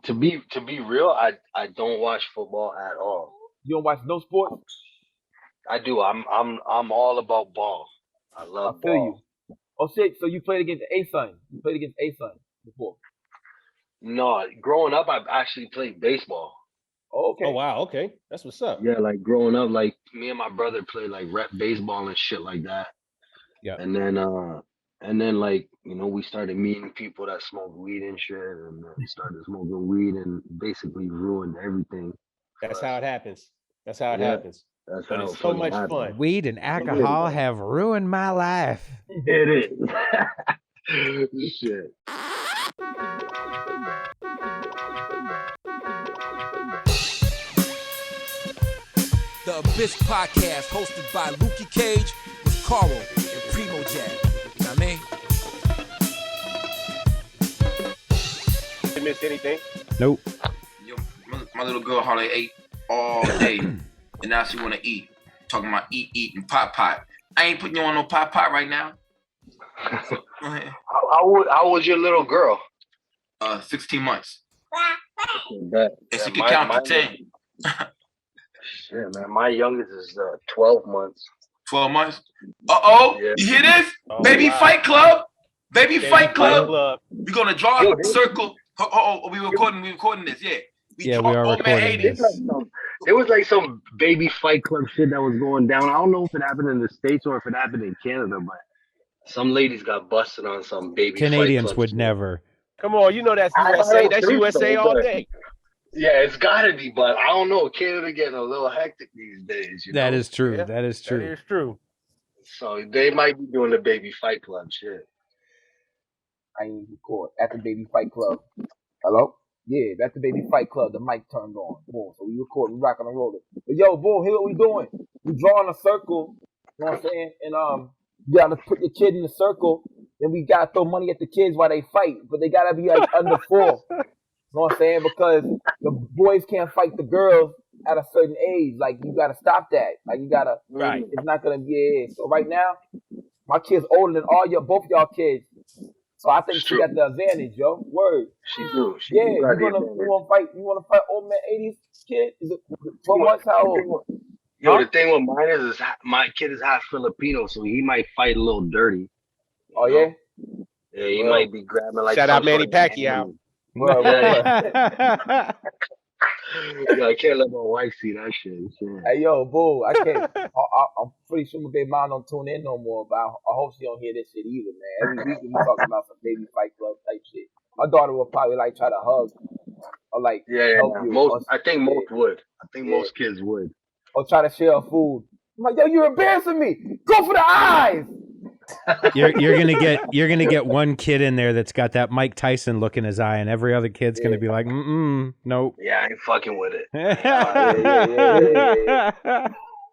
To be real, I don't watch football at all. You don't watch no sports? I do. I'm all about ball. I I love feel ball. you. Oh shit! So you played against A-Sun? You played against A-Sun before? No, growing up, I've actually played baseball. Oh, okay. Oh wow, okay, that's what's up. Yeah, like growing up, like me and my brother played like rep baseball and shit like that. Yeah. And then like, we started meeting people that smoke weed and shit, and we started smoking weed and basically ruined everything. That's for how us. it happens. That's how it Yeah, happens. that's But how it's it so fucking much happened. fun. Weed and alcohol have ruined my life. It is. Shit. The Abyss Podcast, hosted by Lukey Cage with Karl and PrimoJAB. You know what I mean? You miss anything? Nope. Yo, my little girl hardly ate all day, and now she want to eat. Talking about eat, and pot. I ain't putting you on no pot right now. Go ahead. How was your little girl? 16 months. Bet. And she Yeah, can count to 10. Shit, man. My youngest is 12 months. 12 months. Uh-oh, Yeah. you hear this? Oh, Baby wow. Fight Club. Baby Fight Club. Club. We're going to draw a circle. Oh, we recording this, yeah. Yeah, we are recording this. There was like some baby fight club shit that was going down. I don't know if it happened in the States or if it happened in Canada, but some ladies got busted on some baby Canadians fight club would shit. never. Come on, you know that's I USA. don't That's think USA so, all but- day. Yeah, it's gotta be, but I don't know. Canada getting a little hectic these days. That know? is true. Yeah, That is That true. is true. So they might be doing the baby fight club shit. I ain't record at the Baby Fight Club. Hello? Yeah, that's the Baby Fight Club. The mic turned on. Boom. So we recording, rocking and rolling. But yo, boom, here what we doing. We drawing a circle. You know what I'm saying? And you gotta put your kid in the circle. Then we gotta throw money at the kids while they fight. But they gotta be like under 4. You know what I'm saying? Because the boys can't fight the girls at a certain age. Like, you gotta stop that. Like, you gotta, Right. it's not gonna be, So right now, my kid's older than both y'all kids. So I think It's she true. got the advantage, yo. Word. She do. She Yeah, do you got the wanna fight old man 80s kid? Is it 12 months? How old? Yo, the thing with mine is my kid is half Filipino, so he might fight a little dirty. Oh yeah? Yeah, he Well, might be grabbing like shout some out Manny sort of Pacquiao. Well, Yeah, I can't let my wife see that shit. Hey yo, boo, I can't. I'm pretty sure my baby mom don't tune in no more, but I hope she don't hear this shit either, man. Every week we talking about some baby fight club type shit. My daughter will probably like try to hug or like help you. I think most would. I think Yeah. most kids would. Or try to share food. I'm like, yo, you're embarrassing me. Go for the eyes. You're gonna get one kid in there that's got that Mike Tyson look in his eye, and every other kid's gonna be like, nope. Yeah, I ain't fucking with it.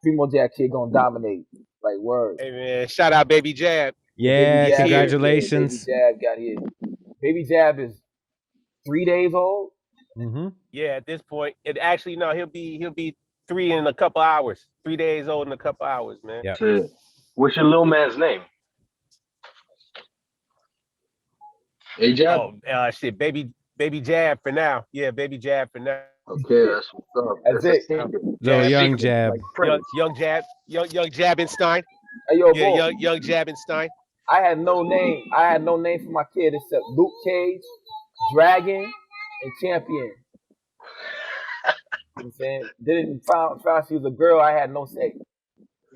PrimoJAB kid gonna dominate. Like word. Hey man, shout out Baby Jab. Yeah, Baby Jab congratulations. Baby Jab got his. Baby Jab is 3 days old. Mm-hmm. Yeah, at this point, he'll be 3 in a couple hours. 3 days old in a couple hours, man. Yeah. Shit. What's your little man's name? Hey, Jab? Oh, shit, Baby Jab for now. Yeah, Baby Jab for now. Okay, that's what's up. That's it. Little young secret, Jab. like Prince. Young Jabinstein. Hey yo, Yeah, boy. young Jabinstein. I had no name. I had no name for my kid except Luke Cage, Dragon, and Champion. You know what I'm saying? Didn't found she was a girl. I had no say.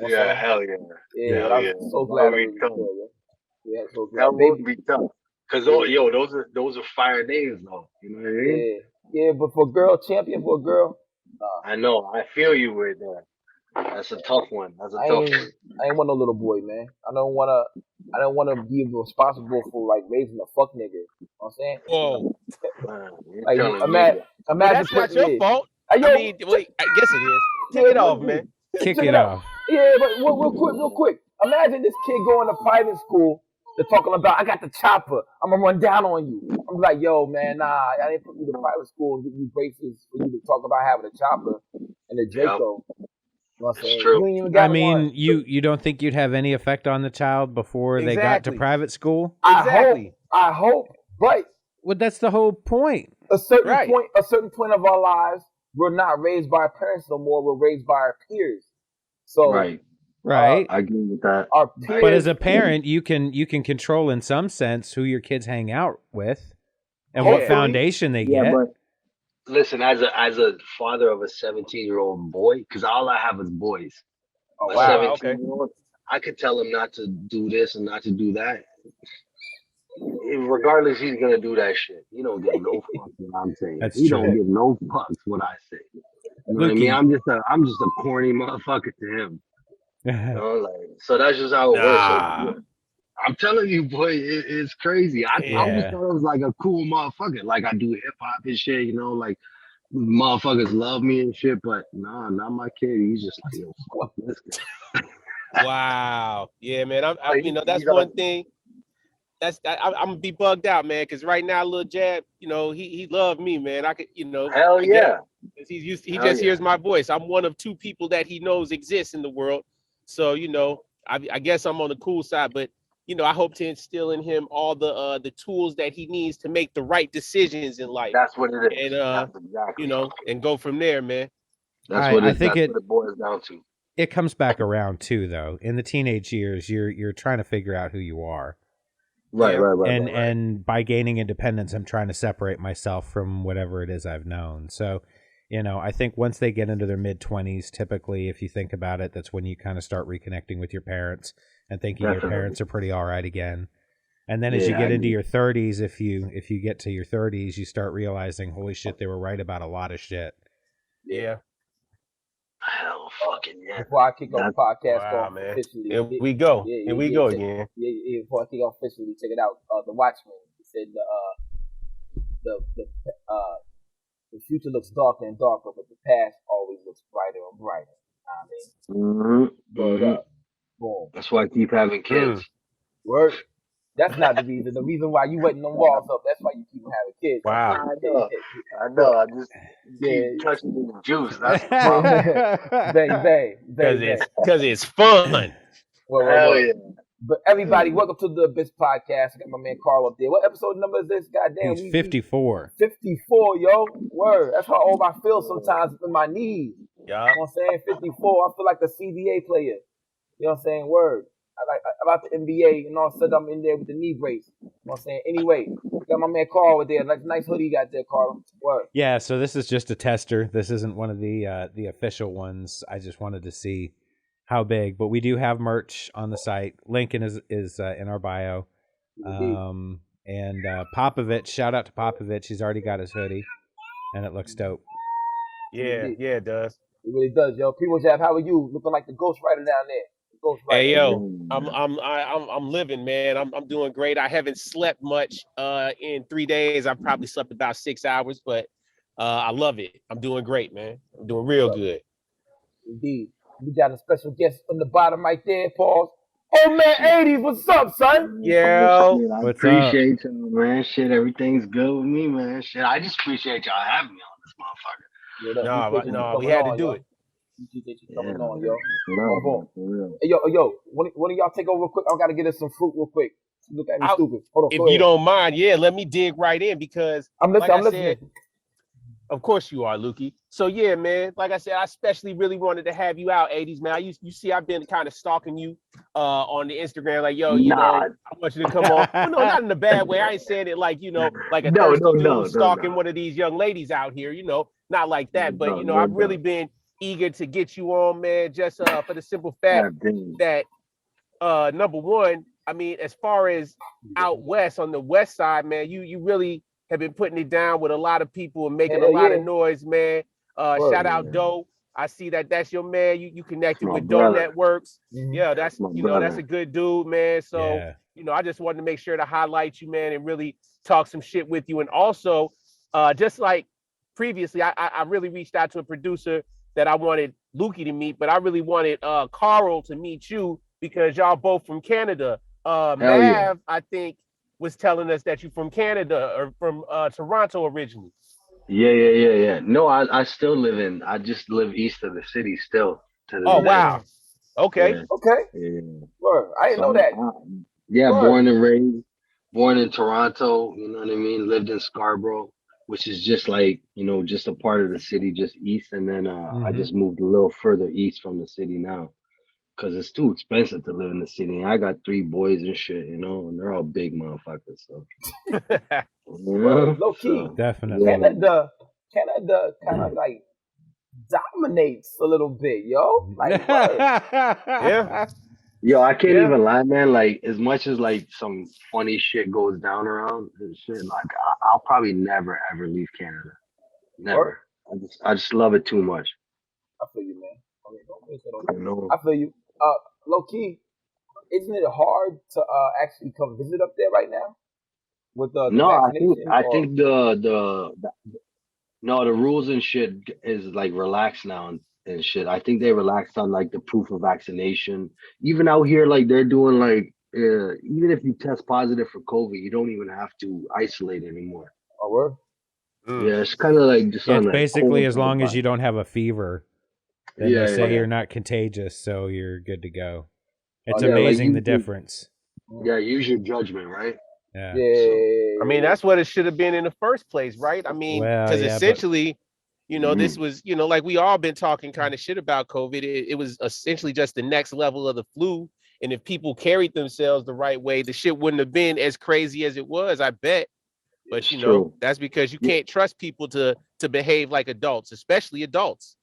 Yeah, hell yeah. Yeah, Hell I was yeah. so glad. That it would be was a tough. girl, yeah, so glad. That would Baby, be tough. Cause those are fire names though. You know what I mean? yeah, but for a girl, Champion for a girl. I know. I feel you with that. That's a tough one. That's a I tough ain't, one. I ain't want no little boy, man. I don't wanna be responsible for like raising a fuck nigga. You know what I'm saying? Whoa. Man, you're Like telling me imagine Well, that's not putting your fault. Hey, yo, I mean, wait, I guess it is. Take it off, man. Kick check it out. off. Yeah, but real quick. Imagine this kid going to private school. They're talking about, I got the chopper. I'm gonna run down on you. I'm like, yo, man, nah, I didn't put you to private school and give you braces for you to talk about having a chopper and a Draco. You know what I'm saying? true. You ain't even got I mean, one. you don't think you'd have any effect on the child before they got to Exactly. private school? Exactly. I hope, but Well, that's the whole point. a certain Right. point of our lives, we're not raised by our parents no more. We're raised by our peers. So Right. Right. I agree with that. our peers. But as a parent, you can control in some sense who your kids hang out with and what Yeah. foundation they Yeah, get. but listen, as a father of a 17-year-old boy, because all I have is boys. Oh, A Wow. Okay. 17-year-old, I could tell him not to do this and not to do that. Regardless, he's gonna do that shit. He don't give no fucks what I'm saying. That's He true. don't give no fucks what I say. You know what I mean? Lukey. I'm just a corny motherfucker to him. You know, like, so that's just how it works. So Nah. I'm telling you, boy, it's crazy. I always Yeah. thought it was like a cool motherfucker. Like I do hip hop and shit, you know, like motherfuckers love me and shit, but nah, not my kid. He's just like, yo, fuck this guy. Wow. Yeah, man. Like, You know, that's he's on- one thing. I'm gonna be bugged out, man, because right now, little Jab, you know, he loved me, man. I could, you know, Hell I get yeah. it. He Hell just yeah. hears my voice. I'm one of two people that he knows exist in the world. So, you know, I guess I'm on the cool side, but you know, I hope to instill in him all the tools that he needs to make the right decisions in life. That's what it is. And That's exactly. you know, and go from there, man. That's I think what it boils down to. it comes back around too, though. In the teenage years, you're trying to figure out who you are. Right, Yeah. right. And by gaining independence, I'm trying to separate myself from whatever it is I've known. So, you know, I think once they get into their mid-20s, typically, if you think about it, that's when you kind of start reconnecting with your parents and thinking your Definitely. parents are pretty all right again. And then as you Yeah, get I into agree. your 30s, if you get to your 30s, you start realizing, holy shit, they were right about a lot of shit. Yeah. Hell fucking yeah. Before I kick off That's- podcast Wow, off man. officially. Here we go. Yeah, Here we yeah, go check- again. Yeah, before I kick off officially, check it out. The Watchmen. It said the future looks darker and darker, but the past always looks brighter and brighter. I mean, word up, boom, That's why I keep having kids. word. That's not the reason. The reason why you wetting them walls up. That's why you keep having kids. Wow. I know. I just Yeah. keep touching the juice. That's the problem. Bang. Because it's fun. Hell yeah. But everybody, welcome to the Abyss Podcast. I got my man Karl up there. What episode number is this? Goddamn, He's 54. 54, yo. Word. That's how old I feel sometimes in my knees. Yeah. You know what I'm saying? 54. I feel like a CBA player. You know what I'm saying? Word. About the NBA, and all of a sudden I'm in there with the knee brace. You know what I'm saying? Anyway, got my man Karl over there. Nice hoodie you got there, Karl. Word. Yeah, so this is just a tester. This isn't one of the official ones. I just wanted to see how big, but we do have merch on the site. Link is in our bio. And Popovich, shout out to Popovich. He's already got his hoodie, and it looks dope. Yeah, it does. It really does, yo. PrimoJAB, how are you? Looking like the ghostwriter down there. Hey yo, I'm living, man. I'm doing great. I haven't slept much in 3 days. I've probably slept about 6 hours, but I love it. I'm doing great, man. I'm doing real good. Indeed. We got a special guest on the bottom right there, Paul. Oh man, 80s, what's up, son? Yo. Shit, I What's appreciate you, man. Shit, everything's good with me, man. Shit, I just appreciate y'all having me on this motherfucker. No, we had to do it. You coming on, yo. For real. Hey, yo, one of y'all take over real quick. I gotta get us some fruit real quick. Look at me stupid. Hold on, if you don't mind, yeah, let me dig right in because I'm listening. like I said, of course you are, Lukey. So yeah, man, like I said, I especially really wanted to have you out, 80s, man. You see, I've been kind of stalking you on the Instagram, like, yo, you know, I want you to come on. Well, no, not in a bad way. I ain't saying it like, you know, like a thirsty dude stalking one of these young ladies out here, you know, not like that. But, you know, I've really been eager to get you on, man, just for the simple fact that, number one, I mean, as far as out west on the west side, man, you really have been putting it down with a lot of people and making a lot of noise, man. Shout out Doe. I see that's your man. You connected with Doe Networks. Yeah, that's that's a good dude, man. So you know, I just wanted to make sure to highlight you, man, and really talk some shit with you. And also, just like previously, I really reached out to a producer that I wanted Lukey to meet, but I really wanted Karl to meet you because y'all both from Canada. Mav, I think, was telling us that you're from Canada or from Toronto originally. Yeah. No, I still I just live east of the city still. Wow. Okay. Yeah. Word. I didn't know that. Yeah, born and raised, born in Toronto, you know what I mean? Lived in Scarborough. which is just like, just a part of the city just east. And then I Mhm. just moved a little further east from the city now because it's too expensive to live in the city. And I got 3 boys and shit, and they're all big motherfuckers. So, Word, low key. so Definitely. yeah. Canada kind of like dominates a little bit, yo. Like, word. Yeah. Yo, I can't Yeah. even lie, man. Like, as much as like some funny shit goes down around and shit, like I'll probably never ever leave Canada. Word. Never. I just love it too much. I feel you, man. I mean, don't waste it on You you. know. I feel you. Low key, isn't it hard to actually come visit up there right now with the No, I think vaccination I or think the no, the rules and shit is like relaxed now and shit. I think they relaxed on like the proof of vaccination. Even out here, like they're doing like even if you test positive for COVID, you don't even have to isolate anymore. word? Mm. Yeah, it's kind of like just on It's that basically cold as type of long as vibe. you don't have a fever, then they Yeah, say yeah, you're not contagious, so you're good to go. Oh It's yeah. Like amazing the use your difference. use your judgment, right? Yeah. So, I mean, Yeah. that's what it should have been in the first place, right? I mean, Well, because yeah, but essentially, this mhm. was, like we all been talking kind of shit about COVID. It was essentially just the next level of the flu. And if people carried themselves the right way, the shit wouldn't have been as crazy as it was, I bet. But It's true. that's because you Yeah, can't trust people to behave like adults, especially adults.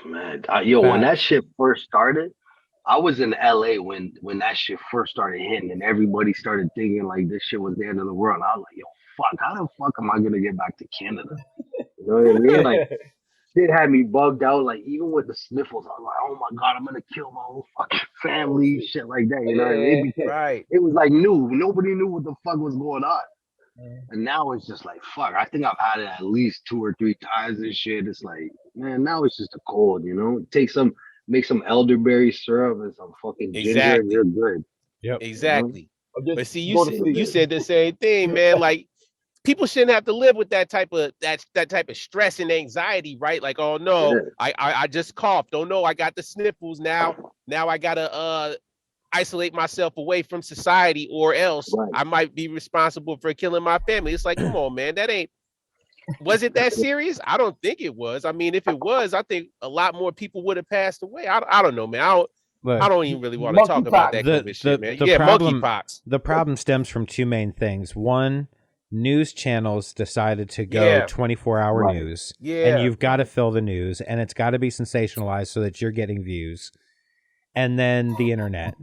man. Yo, when that facts. shit first started, I was in LA when that shit first started hitting, and everybody started thinking like this shit was the end of the world. I was like, yo, fuck, how the fuck am I gonna get back to Canada? You know what I mean? Like, shit had me bugged out. Like, even with the sniffles, I was like, oh my god, I'm gonna kill my whole fucking Oh family, shit. shit like that. You know what I mean? Yeah. Because Right. it was like new. Nobody knew what the fuck was going on. Mhm. And now it's just like fuck. I think I've had it at least 2 or 3 times and shit. It's like, man, now it's just a cold. Make some elderberry syrup and some fucking ginger, and Exactly. you're good. Yep. You know, Exactly. Or just But see, you go to said sleep. you you're said the same thing, man. Like people shouldn't have to live with that type of stress and anxiety, right? Like, oh no, good. I just coughed. Oh no, I got the sniffles now. Now I gotta isolate myself away from society, or else Yeah, right. I might be responsible for killing my family. It's like, come on, man, that ain't. Was it that serious? I don't think it was. I mean, if it was, I think a lot more people would have passed away. I don't know, man. I Look, don't even really want to talk about Monkeypox. that the COVID shit, the man. the Yeah, problem monkeypox. the problem stems from two main things. One, news channels decided to go Yeah, 24-hour Right. news, and yeah. you've got to fill the news, and it's got to be sensationalized so that you're getting views. And then the internet.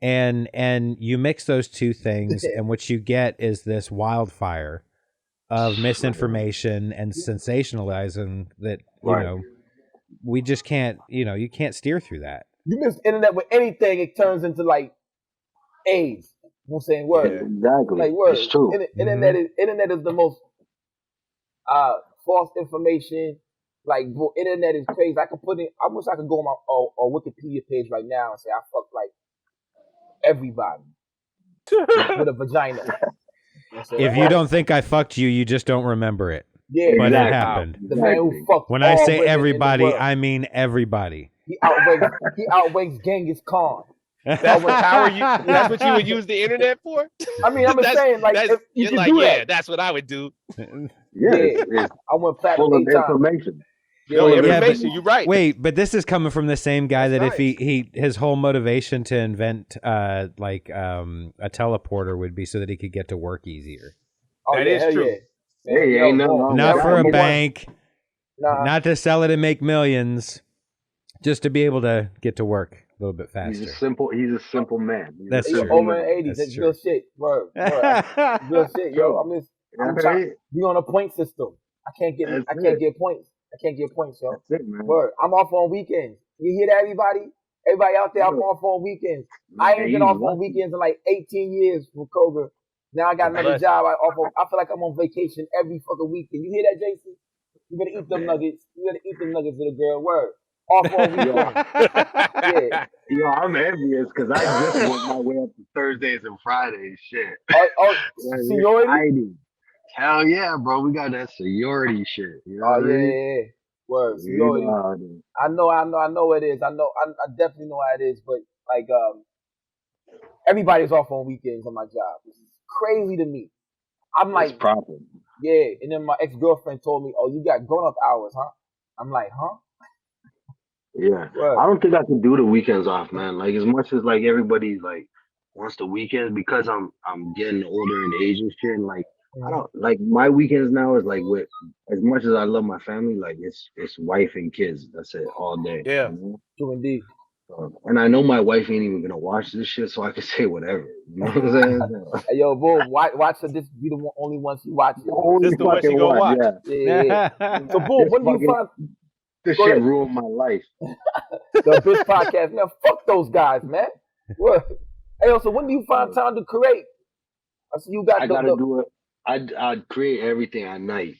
And you mix those two things, and what you get is this wildfire of misinformation and sensationalism that, Right. we just can't, you can't steer through that. You miss internet with anything, it turns into like AIDS. You know what I'm saying? Word. Yeah. Exactly. Like It's word. true. Internet is the most false information. Like bro, internet is crazy. I could put in. I wish I could go on my Wikipedia page right now and say I fucked like everybody with a vagina. You know what I'm saying? If you don't think I fucked you, you just don't remember it. Yeah, But it Exactly. Wow. happened. the man who Exactly. fucked When I all say women in the everybody, world. I mean everybody. He outranks Genghis Khan. That's the power you. That's what you would use the internet for. I mean, I'm just that's saying, like, that's. if you You're can like, do yeah, that, that's what I would do. Yeah, yeah. it's I went platinum full of 8 times. information. No Yeah, Full of yeah. information. information. You're right. Wait, but this is coming from the same guy That's that if science. he his whole motivation to invent a teleporter would be so that he could get to work easier. Oh That yeah, is hell yeah, true. man. Hey, Yo, ain't nothing boom. wrong with Not That was for that a number either. one. bank, Nah, not to sell it and make millions, just to be able to get to work a little bit He's a faster. simple man. He's That's a yo, true. simple over in man. the 80s. That's That's true. real shit. Word. Real shit, yo. True. I'm That's trying it. be on a point system. I can't That's get it. points. I can't get points, yo. That's it, man. Word. I'm off on weekends. You hear that, everybody? Everybody out there, I'm Yeah, off on weekends. I man, ain't been you off on lucky. weekends in like 18 years from COVID. Now I got It's a another blessing. job. I feel like I'm on vacation every fucking weekend. You hear that, Jason? You better eat them Man. nuggets. You better eat them nuggets, little girl. Word. Off on Yo, weekends. Yeah. yo, I'm envious because I just worked my way up to Thursdays and Fridays. Shit. Oh, You know what I mean? seniority? I do. Hell yeah, bro. We got that seniority shit. You know Oh what I yeah, mean? yeah, yeah. Word. You know Seniority. how it is. I know it is. I definitely know how it is. But like, everybody's off on weekends on my job. This is crazy to me. I'm It's like, proper. Yeah, and then my ex-girlfriend told me, "Oh, you got grown-up hours, huh?" I'm like, "Huh? Yeah, I What?" don't think I can do the weekends off, man. Like as much as like everybody like wants the weekends because I'm getting older in age and shit. And like I Mm-hmm. don't like my weekends now is like with as much as I love my family, like it's wife and kids. That's it all day. Yeah. You know? True indeed. And I know my wife ain't even gonna watch this shit, so I can say whatever. You know what I'm saying? So, Hey, yo, boom, watch her. This be the only one she watches. You know what I'm only This saying? the one she fucking gonna one, watch. yeah. Yeah, yeah, yeah. So, boom, This when do you fucking find? this Go shit ahead. ruined my life. The Abyss podcast, man. Fuck those guys, man. What? Hey, yo, so when do you find So, time to create? I see you got I gotta do it. I'd create everything at night.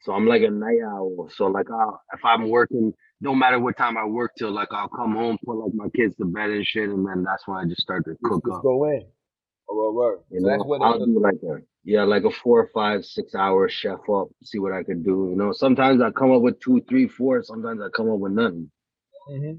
So I'm like a night owl. So like if I'm working, no matter what time I work till, like I'll come home, put like my kids to bed and shit, and then that's when I just start to cook just up. go in. Oh, word. You So that's know, where I'll do like like a 4 or 5, 6 hour chef up, see what I could do. You know, sometimes I come up with 2, 3, 4. Sometimes I come up with nothing. Mm-hmm.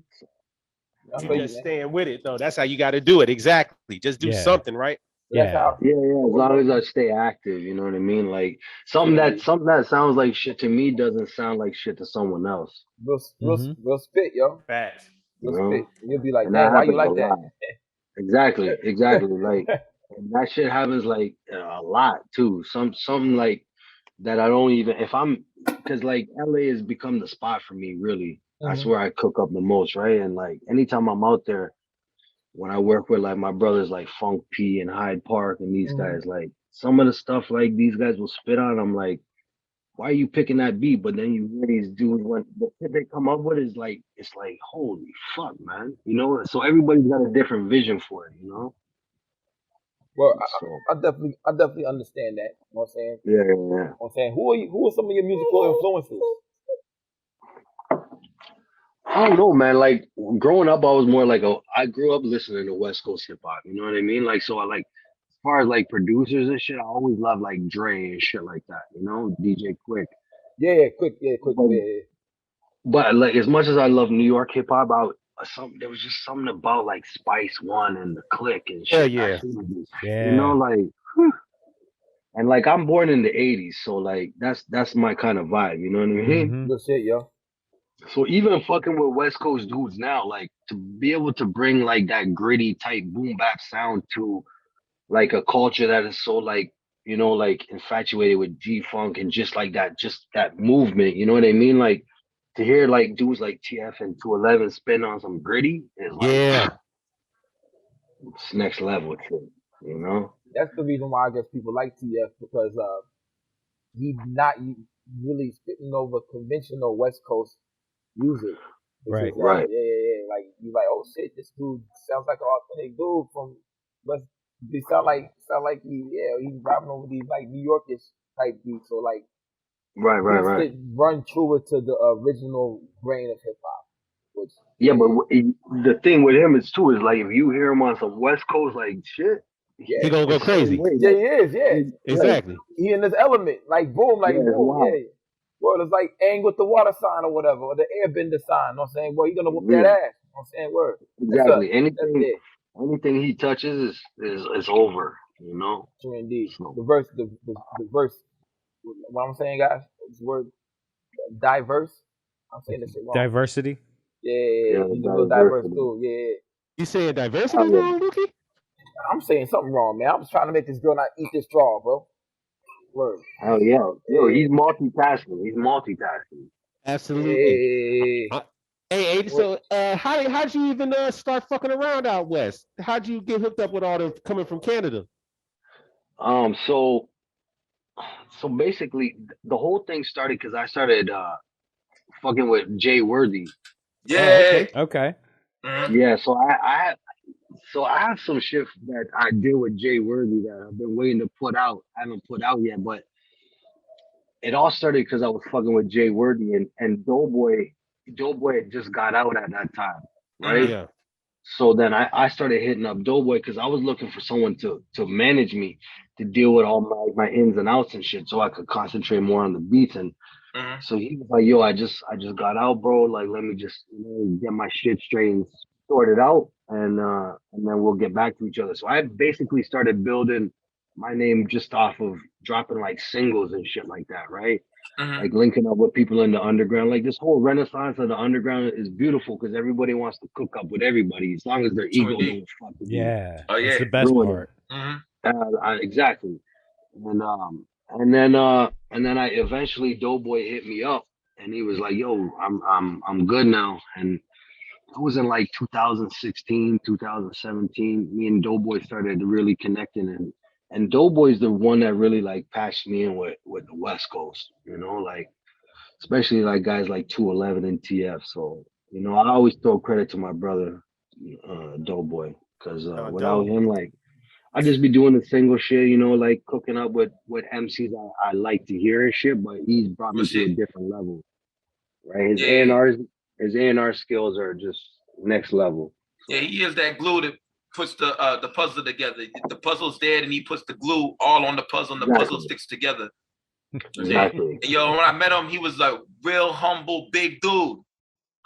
I You feel So, you, just man. staying with it though. That's how you got to do it. Exactly. Just do Yeah. something, right? So that's Yeah. how. yeah, as Oh, long word. as I stay active, you know what I mean. Like True indeed. something that sounds like shit to me doesn't sound like shit to someone else. Mm-hmm. Real spit, yo. Facts. You Real know, spit. And you'll be like, and that damn, why you happens a like that? lot. Exactly. Like and that shit happens like a lot too. Something like that I don't even if I'm because like LA has become the spot for me really. That's Mm-hmm. where I cook up the most, right? And like anytime I'm out there, when I work with like my brothers like Phonk P and Hyde Park and these Mm-hmm. guys, like some of the stuff like these guys will spit on, I'm like, why are you picking that beat? But then you hear these dudes when the shit they come up with is like it's like holy fuck, man. You know, so everybody's got a different vision for it, you know? Well, So I definitely understand that. You know what I'm saying? yeah. I'm saying, who are some of your musical influences? I don't know, man. Like growing up, I was more like I grew up listening to West Coast hip hop. You know what I mean? Like so, I like as far as like producers and shit, I always loved like Dre and shit like that. You know, DJ Quick. Quick, But, yeah. but like as much as I love New York hip hop, there was just something about like Spice One and the Click and Hell shit. That yeah. shit was just, you know, Yeah. like. And like I'm born in the '80s, so like that's my kind of vibe. You know what I mean? Mm-hmm. Good shit, yo. So even fucking with West Coast dudes now, like to be able to bring like that gritty type boom bap sound to like a culture that is so like like infatuated with G funk and just that movement. You know what I mean? Like to hear like dudes like TF and 211 spin on some gritty is like Yeah. it's next level shit. You know? That's the reason why I guess people like TF because he not really spitting over conventional West Coast music. It's Right. just Right. like you like, oh shit, this dude sounds like an authentic dude from West. They sound like he's rapping over these like New Yorkish type beats. So like he Right. still run truer to the original grain of hip hop, which Yeah, but the thing with him is too is like if you hear him on some West Coast like shit, He yeah, gonna go it's the same crazy. way. yeah, Like, he is, yeah. right. Exactly. He in his element, like Yeah, it's boom, wild. yeah. Well, it's like Aang with the water sign or whatever, or the airbender sign. You know what I'm saying? Well, he gonna whoop that Yeah, ass. You know what I'm saying? Word. exactly. That's Anything it. anything he touches is over, you know? True indeed. So The verse. What I'm saying, guys, this word diverse. I'm saying this shit wrong. Diversity. Yeah, yeah, the he's a real diverse diversity. dude. Yeah. You saying diversity Oh yeah. now, Lukey? I'm saying something wrong, man. I was trying to make this girl not eat this straw, bro. Word. Hell yeah. Yo, Yeah. he's multitasking. He's multitasking. Absolutely. Yeah. Uh, hey, Aiden, What? so how'd you even start fucking around out west? How'd you get hooked up with all the coming from Canada? So basically the whole thing started because I started fucking with Jay Worthy. Oh, Yeah. okay. Okay. Mhm. Yeah, I have some shit that I did with Jay Worthy that I've been waiting to put out. I haven't put out yet, but it all started because I was fucking with Jay Worthy and Doughboy had just got out at that time, right? Mhm. Yeah. So then I started hitting up Doughboy because I was looking for someone to manage me, to deal with all my ins and outs and shit, so I could concentrate more on the beats. And Mhm. so he was like, "Yo, I just got out, bro. Like, let me just get my shit straight and sort it out, and then we'll get back to each other." So I basically started building. my name just off of dropping like singles and shit like that, right? Mm-hmm. Like linking up with people in the underground. Like this whole renaissance of the underground is beautiful because everybody wants to cook up with everybody as long as their ego don't fuck with you. Yeah. Oh, That's yeah. the best Ruin part. it. Mm-hmm. Exactly. And then I eventually Doughboy hit me up and he was like, "Yo, I'm good now." And it was in like 2016, 2017. Me and Doughboy started really connecting, and Doughboy's the one that really like patched me in with the West Coast. You know, like especially like guys like 211 and TF. So I always throw credit to my brother, Doughboy, because without Dope. him, like I just be doing the single shit, like cooking up with MCs I like to hear and shit. But he's brought Real me to a shit. different level, right? His Yeah. A&R skills are just next level. Yeah, he is that glue that puts the puzzle together. The puzzle's dead, and he puts the glue all on the puzzle, and the puzzle sticks together. Exactly. And yo, when I met him, he was like real humble, big dude.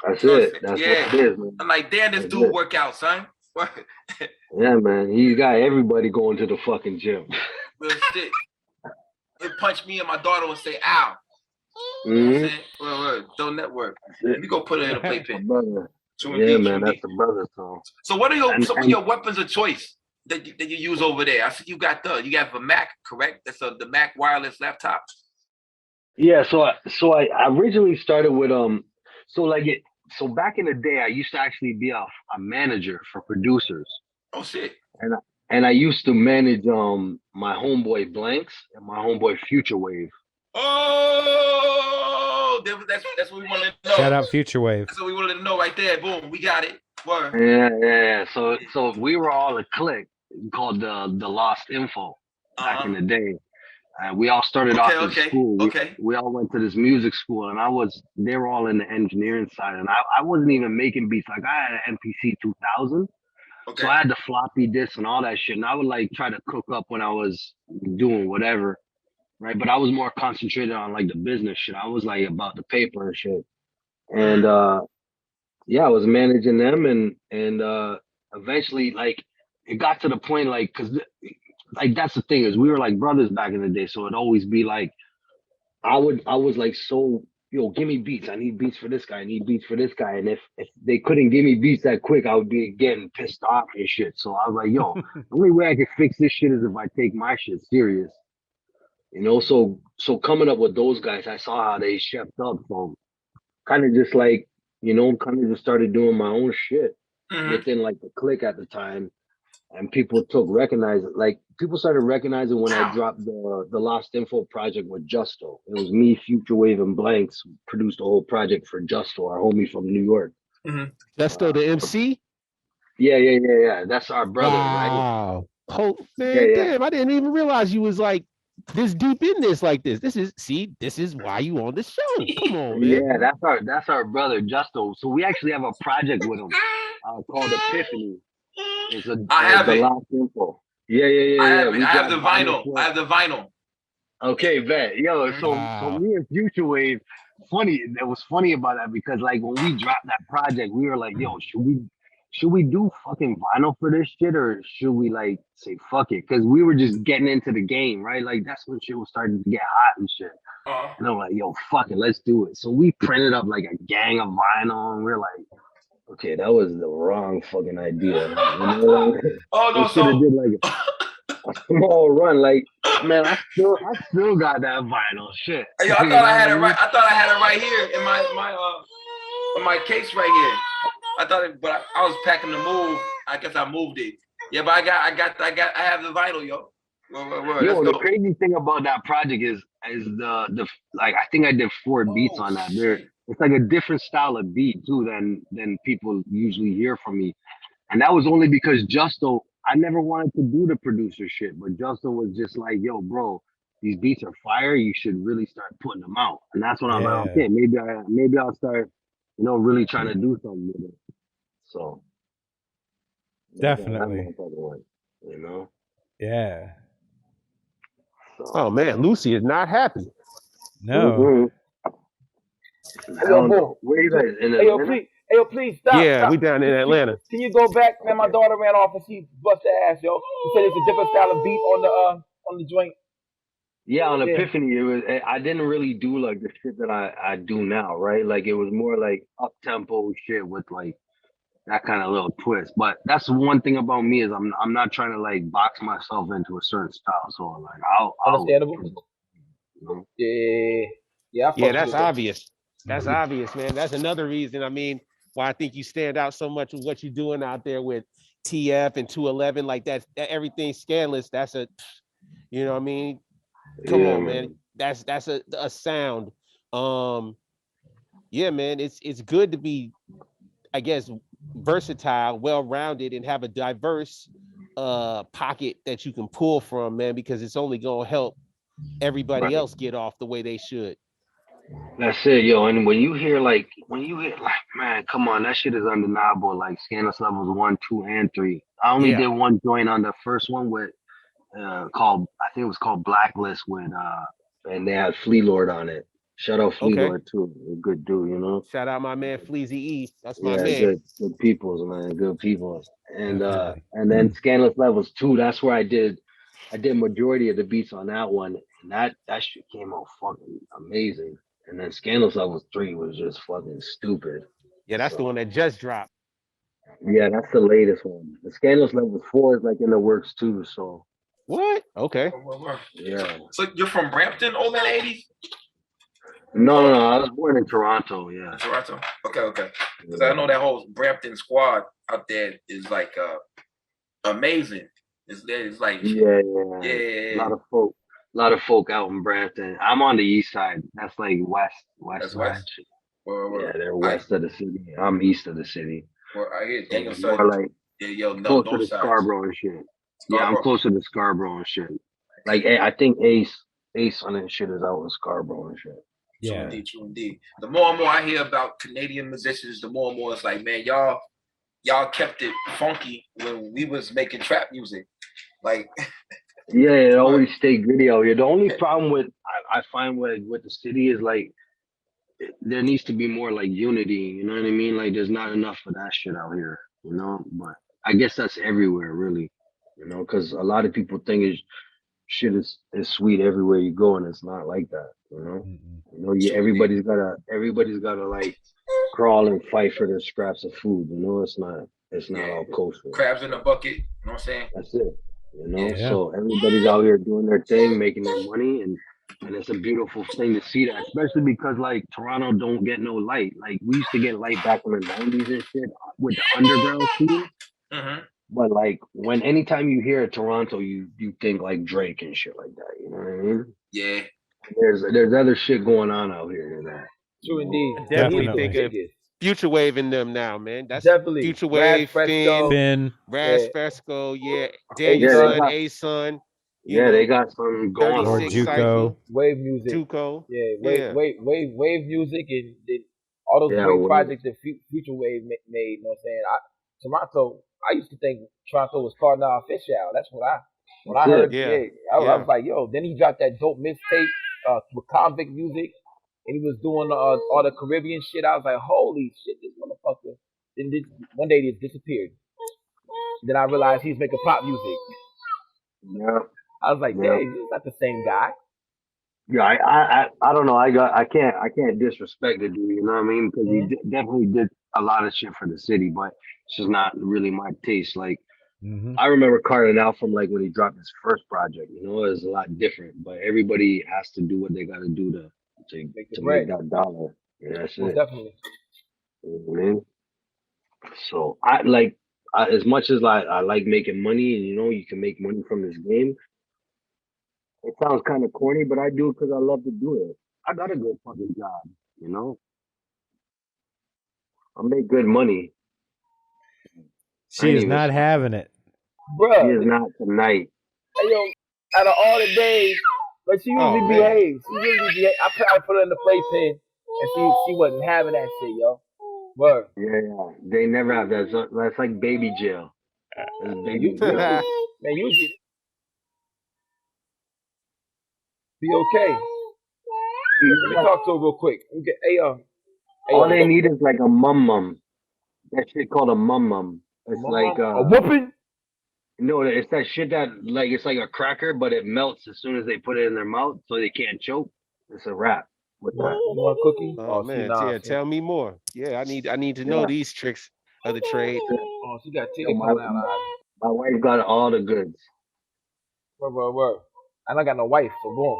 That's You know it. That's what it is, man. I'm like, damn, this That's dude it. work out, son. Yeah, man. He got everybody going to the fucking gym. Real shit. He'll punch me and my daughter and say, "Ow." You know what I'm Mm-hmm. saying? Well, don't network. Let me go put it in a playpen. Brother. True Yeah, indeed, man. true That's indeed. the brother song. So what are your And your weapons of choice that you use over there? I see you got the Mac, correct? That's the Mac wireless laptop. yeah, so I originally started with so back in the day I used to actually be a manager for producers. Oh shit. And I used to manage my homeboy Blanks and my homeboy Future Wave. Oh, that's what we wanted to know. Shout out Future Wave. That's what we wanted to know right there. Boom, we got it. Word. Yeah. So we were all a clique called the Lost Info back in the day. We all started off in school. We all went to this music school, and they were all in the engineering side, and I wasn't even making beats. Like I had an MPC 2000, so I had the floppy disk and all that shit, and I would like try to cook up when I was doing whatever, right? But I was more concentrated on like the business shit. I was like about the paper and shit, and yeah, I was managing them, and eventually like it got to the point like because like that's the thing is we were like brothers back in the day, so it'd always be like I was like so give me beats. I need beats for this guy. I need beats for this guy. And if they couldn't give me beats that quick, I would be getting pissed off and shit. So I was like, yo, the only way I can fix this shit is if I take my shit serious. So coming up with those guys, I saw how they stepped up. So kind of just like, kind of just started doing my own shit within like the clique at the time. And people people started recognizing when I dropped the Lost Info project with Justo. It was me, Future Wave, and Blanks produced the whole project for Justo, our homie from New York. That's still the MC? Yeah. That's our brother, right? Wow. Oh man, damn! I didn't even realize you was like this deep in this like this. This is why you on the show. Come on, man. Yeah, that's our brother Justo. So we actually have a project with him called Epiphany. I have the it. Lost Info. Yeah. I have the vinyl. I have the vinyl. Okay, bet. Yo, so me and Future Wave, it was funny about that because like when we dropped that project, we were like, yo, should we do fucking vinyl for this shit or should we like say fuck it? Because we were just getting into the game, right? Like that's when shit was starting to get hot and shit. And I'm like, yo, fuck it, let's do it. So we printed up like a gang of vinyl and we're like, okay, that was the wrong fucking idea. Oh no, we should have did like a small run. Like, man, I still got that vinyl shit. Yo, I thought I had it right. I thought I had it right here in my case right here. I thought it, but I was packing the move. I guess I moved it. Yeah, but I have the vinyl, yo. Word. Yo, the crazy thing about that project is the like I think I did 4 beats on that. It's like a different style of beat too than people usually hear from me. And that was only because Justo, I never wanted to do the producer shit, but Justo was just like, yo, bro, these beats are fire. You should really start putting them out. And that's when I'm like, okay, maybe I'll start, really trying to do something with it. So definitely. Yeah. So, oh man, Lucy is not happy. No. Hey, yo, Bo. Where you guys? In Atlanta? Hey, yo, please stop. Yeah, stop. We down in Atlanta. Can you go back? Man, my daughter ran off and she bust her ass, yo. She said it's a different style of beat on the joint. Yeah, on Yeah. Epiphany, it was. I didn't really do like the shit that I do now, right? Like it was more like up tempo shit with like that kind of little twist. But that's one thing about me is I'm not trying to like box myself into a certain style. So like I'll Understandable. you know? Yeah, I Yeah, fucks that's with that. obvious. That's obvious, man. That's another reason. I mean, why I think you stand out so much with what you're doing out there with TF and 211, like that everything scandalous. That's a, you know what I mean? Come Yeah, on, man. man. That's a sound. Yeah, man. It's good to be, I guess, versatile, well-rounded, and have a diverse pocket that you can pull from, man, because it's only gonna help everybody Right. else get off the way they should. That's it, yo. And when you hear like, man, come on, that shit is undeniable. Like Scandalous Levels 1, 2, and 3. I only Yeah. did one joint on the first one with called I think it was called Blacklist with and they had Flea Lord on it. Shout out Flea Okay. Lord too. A good dude, you know. Shout out my man Fleazy E. That's my Yeah, man. good peoples, man. Good peoples. Definitely. And then Scandalous Levels 2, that's where I did majority of the beats on that one. And that shit came out fucking amazing. And then Scandalous Levels 3 was just fucking stupid. Yeah, that's the So one that just dropped. yeah, that's the latest one. The Scandalous Levels 4 is like in the works too. So What? Okay. yeah. So you're from Brampton, old man 80s? No, I was born in Toronto, yeah. Toronto? Okay. Because I know that whole Brampton squad out there is like amazing. It's like Yeah. yeah. A lot of folk out in Brampton. I'm on the east side. That's like That's west. west. Yeah, they're I west of the city. I'm east of the city. hear So Daniel more son. like Yeah, yo, no, closer to north sides. Scarborough and shit. Yeah, I'm Scarborough. closer to Scarborough and shit. Like I think Ace on that shit is out in Scarborough and shit. Yeah. True indeed. The more and more I hear about Canadian musicians, the more and more it's like, man, y'all kept it funky when we was making trap music. Like Yeah, it always stay gritty out here. The only problem with I find with the city is like there needs to be more like unity. You know what I mean? Like there's not enough of that shit out here. You know, but I guess that's everywhere, really. You know, because a lot of people think shit is sweet everywhere you go, and it's not like that. You know, Mm-mm. you know, everybody's gotta like crawl and fight for their scraps of food. You know, it's not all kosher. crabs in a bucket. You know what I'm saying? That's it. You know, Yeah. so everybody's out here doing their thing, making their money, and it's a beautiful thing to see that, especially because like Toronto don't get no light. Like we used to get light back in the '90s and shit with the underground scene. Mm-hmm. But like when anytime you hear Toronto, you think like Drake and shit like that. You know what I mean? Yeah. There's other shit going on out here than that. True indeed. I And he's definitely the think Definitely. of biggest. Future Wave in them now, man. That's Definitely. Future Raz Wave, Fresco. Finn. Raz Yeah. Fresco, yeah, A Daniel Yeah, they Son. Son, got A Son, they got something going Or on 36 over there. Cypher, Juco. Wave music. Juco. Yeah, Yeah. wave music, and all those Yeah, great well, projects that Future Wave made. You know what I'm saying? Toronto. I used to think Toronto was Cardinal Official. That's what when I that's it. heard. Yeah. Yeah, I Yeah. was like, yo. Then he dropped that dope mixtape with convict music, and he was doing all the Caribbean shit. I was like, holy shit, this motherfucker. Then one day he just disappeared. Then I realized he's making pop music. Yeah, I was like, yeah. dang, he's not the same guy. Yeah, I don't know. I can't disrespect the dude. You know what I mean? Because he definitely did a lot of shit for the city, but it's just not really my taste. Like Mm-hmm. I remember Cardinal from like when he dropped his first project. You know, it was a lot different. But everybody has to do what they got to do Make the to bread. make that dollar. Yeah, that's Most it. definitely. You know what I mean? So I like as much as I like making money, and you know, you can make money from this game. It sounds kind of corny, but I do it because I love to do it. I got a good fucking job. You know, I make good money. I She ain't is even not slept. having it. She Bruh, is not tonight. hey, yo, out of all the days, but she Oh, usually man. behaves. She usually behaves. I put her in the playpen, and she wasn't having that shit, yo. Word. Yeah. They never have that. That's like baby jail. That's baby jail. Man, you get it. Be okay. Let me talk to her real quick. All they need is like a mum. That shit called a mum. It's like a whooping. No, it's that shit that like it's like a cracker, but it melts as soon as they put it in their mouth, so they can't choke. It's a wrap with You that. want a cookie? Oh See, man, nah. yeah, tell me more. Yeah, I need to know Yeah, these tricks of the trade. that's it. Oh, she got Yo, tears coming out of her eyes. my wife got all the goods. Word. And I got no wife, so boom.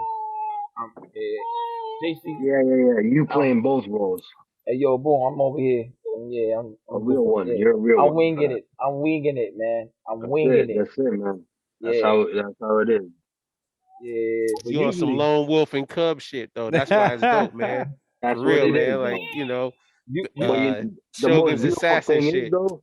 JC, Yeah. You I'm, playing both roles. hey, yo, boom, I'm over here. Yeah, A I'm real goofing. one. Yeah. You're a real I'm one for winging that. it. I'm winging it, man. I'm That's winging it. it. That's it, man. That's Yeah. how it is. Yeah. But You on some usually, lone wolf and cub shit though. That's why it's dope, man. For That's what real, it is, man. Like, though. you know, But the most Shogun's beautiful assassin thing is shit. though,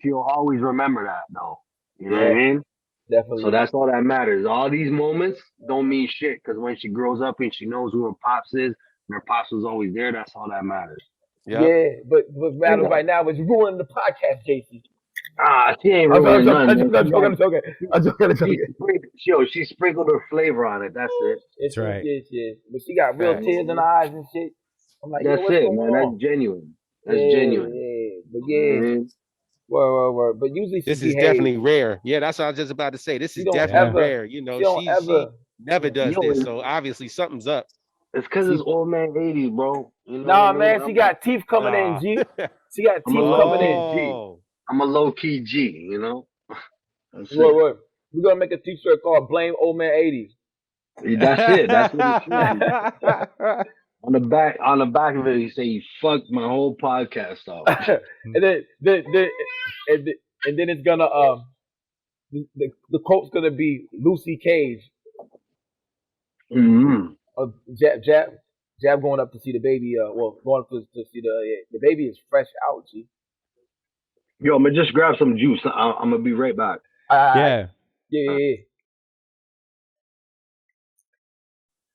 she'll always remember that though. You know what I yeah, mean? So definitely. that's all that matters. All these moments don't mean shit because when she grows up and she knows who her pops is, and her pops was always there, that's all that matters. Yep. Yeah, but what You matters know? right now is ruining the podcast, JC. She ain't I'm ruining joking. none, man. I'm joking. I'm She joking. she sprinkled her flavor on it. That's it. That's right. Yes. But she got real Facts. tears in her eyes and shit. I'm like, yo, That's what's it, going man. That's on? genuine. That's genuine. Yeah. But You know yeah, what I mean? word. But usually she This is behaves. definitely rare. Yeah, that's what I was just about to say. This She is don't definitely Yeah. ever. rare. You know, She don't she ever. never does Yo, this. So obviously something's up. it's because it's She, old man 80s, bro. You know what I nah, mean? man. She got teeth coming in. Ah. G. She got I'm a teeth low coming key in. G. Oh. I'm a low key G, you know? That's it. Word. We're gonna make a T-shirt called "Blame Old Man 80s." That's it. That's what it should be. On the back of it, you say you fucked my whole podcast up. and and then, and then it's gonna the quote's gonna be Lucy Cage Mm-hmm. Jab going up to see the baby. Going up to see the baby is fresh out. G. Yo, I'm gonna just grab some juice. I'm gonna be right back. Yeah. Yeah.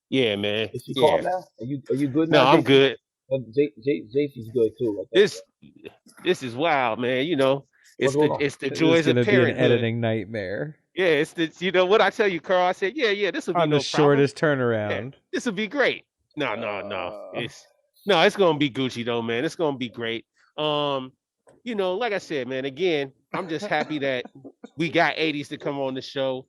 Yeah, man. Is she Yeah. calm now? Are you good now, No, I'm JC? good. JC's good too. I think. This this is wild, man. You know, What's going on? it's the This is joys of gonna be an parenthood. editing nightmare Yeah, it's the you know what I tell you, Carl. I said, yeah, this will be on the no problem. shortest Yeah, turnaround. this will be great. No. It's gonna be Gucci though, man. It's gonna be great. You know, like I said, man, again, I'm just happy that we got 80s to come on the show.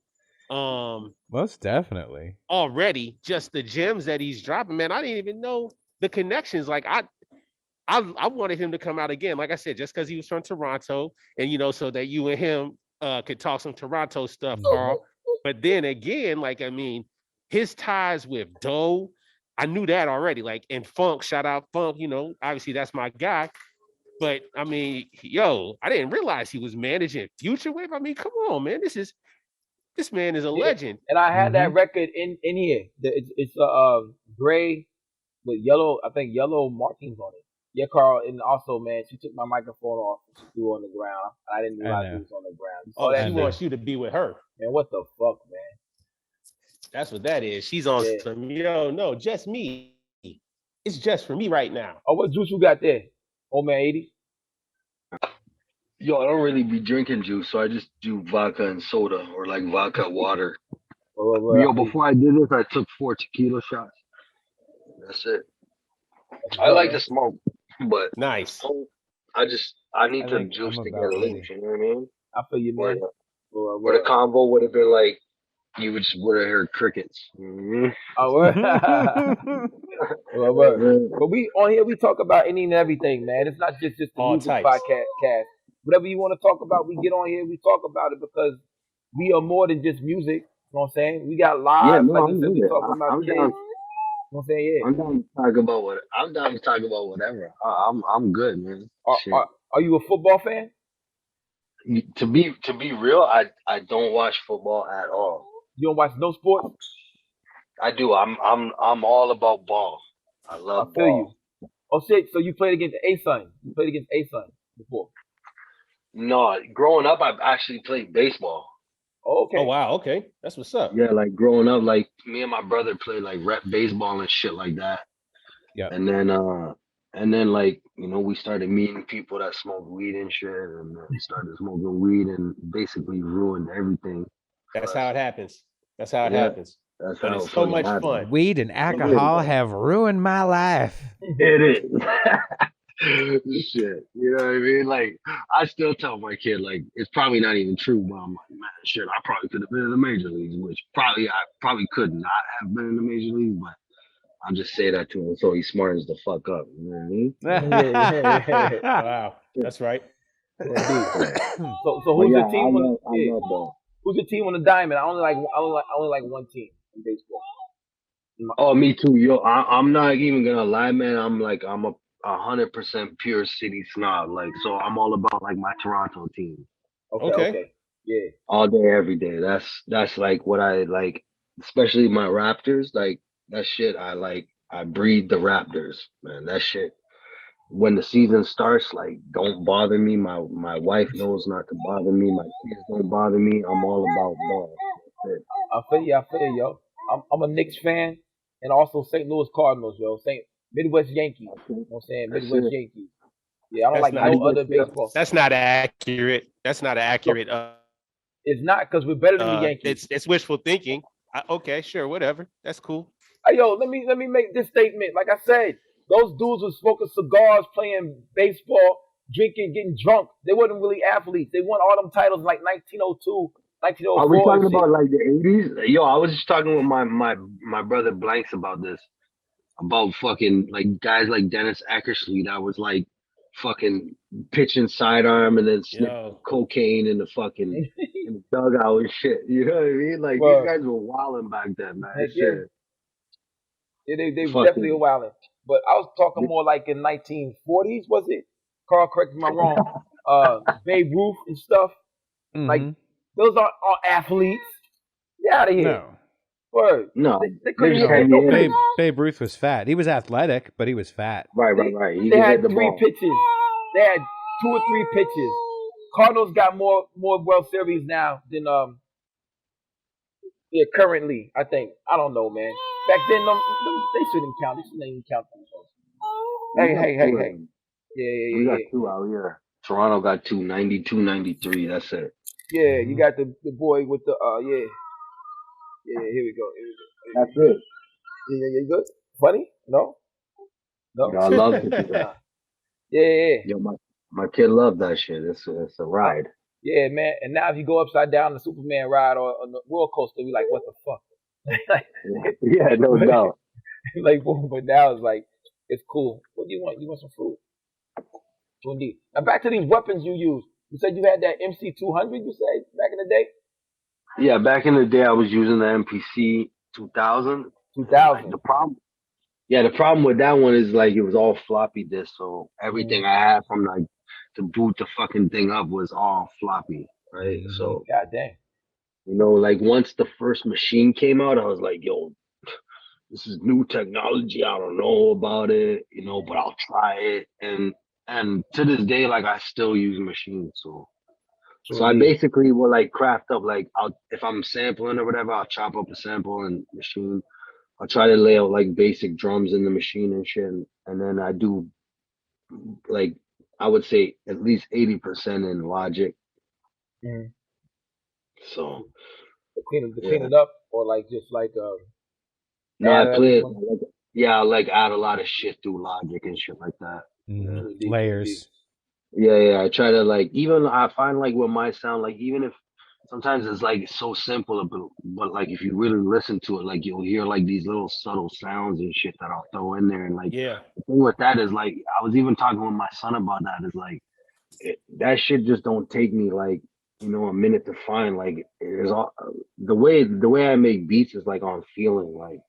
Most definitely. Already, just the gems that he's dropping, man. I didn't even know the connections. Like I wanted him to come out again, like I said, just because he was from Toronto, and you know, so that you and him could talk some Toronto stuff, Carl. But then again, like I mean, his ties with Doe, I knew that already. Like and Phonk, shout out Phonk, you know, obviously that's my guy. But I mean, yo, I didn't realize he was managing Future with. I mean, come on, man, this man is a Yeah. legend. And I had that Mhm. record in here. It's gray with yellow. I think yellow markings on it. Yeah, Carl. And also, man, she took my microphone off. She threw it on the ground. I didn't I realize it know. was on the ground. You saw Oh, that she shit? wants you to be with her. Man, what the fuck, man? That's what that is. She's on Yeah. some, yo, no, just me. It's just for me right now. Oh, what juice you got there? Old man 80? Yo, I don't really be drinking juice, so I just do vodka and soda or like vodka water. Yo, I feel you. before I did this, I took 4 tequila shots. That's it. That's I what's up, like man. to smoke, but Nice. I need I to think juice I'm to get about loose. ready. You know what I mean? I feel you, Where man. the convo would have been like, you would have heard crickets. Mm-hmm. Oh, word. But we on here we talk about any and everything, man. It's not just the All music types. podcast. Whatever you want to talk about, we get on here, we talk about it because we are more than just music. You know what I'm saying? We got Yeah, live, like no, you I'm said, with we it. talking about I'm kids. down. You know what I'm saying? I'm down to talk about what. I'm down to talk about whatever. I'm good, man. Yeah. Shit. Are you a football fan? To be real, I don't watch football at all. You don't watch no sports? I do. I'm all about ball. I I love feel you. ball. Oh shit, so you played against A-Sun. You played against A-Sun before. No, growing up, I've actually played baseball. Oh, Oh okay. wow, okay. That's what's up. Yeah, like growing up, like me and my brother played like rep baseball and shit like that. Yep. And then like we started meeting people that smoked weed and shit, and then started smoking weed and basically ruined everything for That's us. how it happens. That's how it Yeah, happens. that's But how it's it so fucking much happened. fun. Weed and So much alcohol fun. have ruined my life. It is. Shit, you know what I mean? Like, I still tell my kid, like, it's probably not even true, but I'm like, man, shit, I probably could have been in the major leagues, which I probably could not have been in the major leagues, but I'll just say that to him so he smartens the fuck up. You know what I mean? Yeah. Wow, that's right. Indeed. So, So but who's yeah, your team on? I Yeah. love that. Who's your team on the diamond? I only like one team in baseball. Oh, me too. Yo, I'm not even gonna lie, man. I'm a 100% pure city snob. Like, so I'm all about like my Toronto team Okay. Okay. Okay. Yeah. all day, every day. That's like what I like, especially my Raptors. Like that shit. I like. I breed the Raptors, man. That shit. When the season starts, like, don't bother me. My wife knows not to bother me. My kids don't bother me. I'm all about ball. That's it. I feel you. Yo. I'm a Knicks fan and also St. Louis Cardinals, yo. Saint Midwest Yankees. That's You it. know what I'm saying? That's Midwest it. Yankees. Yeah, I don't That's like How do no not. you other guys feel? baseball. That's not accurate. That's not So accurate. it's not because we're better than the Yankees. It's wishful thinking. Okay, sure, whatever. That's cool. Hey, yo, let me make this statement. Like I said, those dudes were smoking cigars, playing baseball, drinking, getting drunk. They wasn't really athletes. They won all them titles in like 1902, Are we 1904 and talking shit. about like the 80s? Yo, I was just talking with my brother Blanks about this. About fucking like guys like Dennis Eckersley that was like fucking pitching sidearm and then snip Yo, cocaine in the fucking in the dugout and shit. You know what I mean? Like these Well, guys were wilding back then, man. heck yeah. Shit. Yeah, they definitely a Fucking wildin'. But I was talking more like in 1940s, was it? Carl, correct me if I'm wrong. Babe Ruth and stuff. Like Hmm. those aren't athletes. Get out of here. No, Word. no, They they're couldn't just even no. hit heavy no hitters. pitch. Babe Ruth was fat. He was athletic, but he was fat. Right. He They can hit had the three ball. pitches. They had two or three pitches. Cardinals got more World Series now than yeah, currently. I think I don't know, man. Back then, they shouldn't count. They shouldn't even count themselves. We got two of Hey. them. We got Yeah. two out here. Toronto got two, 92, 93. That's it. Yeah, you Hmm. got the boy with the yeah. Here we go. That's it. Yeah, you good? Funny? No. Yo, I love to do that. Nah. Yeah. Yo, my kid loved that shit. It's a Uh, ride. yeah, man. And now if you go upside down the Superman ride or on the roller coaster, we like, what the fuck? Yeah, no but, doubt. like, but now it's like, it's cool. What do you want? You want some fruit? Indeed. Now back to these weapons you use. You said you had that MC200. You said back in the day. Yeah, back in the day, I was using the MPC 2000, and like 2000. the problem with that one is like it was all floppy disk, so everything Mm, I had from like to boot the fucking thing up was all floppy, right? Hmm. So God damn. like once the first machine came out, I was like, yo, this is new technology. I don't know about it, but I'll try it, and to this day, like I still use machines, so. True So I indeed. basically will like craft up like if I'm sampling or whatever, I'll chop up a sample and machine. I'll try to lay out like basic drums in the machine and shit, and then I do like I would say at least 80% in Logic. Mm. So To clean yeah, it up, or like just like no, add I other play it. one. Yeah, I like add a lot of shit through Logic and shit like that. Hmm. Yeah. True indeed. Layers. Yeah. I try to like even I find like with my sound like even if sometimes it's like so simple, but like if you really listen to it, like you'll hear like these little subtle sounds and shit that I'll throw in there. And like yeah, the thing with that is like I was even talking with my son about that. Is like that shit just don't take me like a minute to find. Like it's all the way I make beats is like on feeling. Like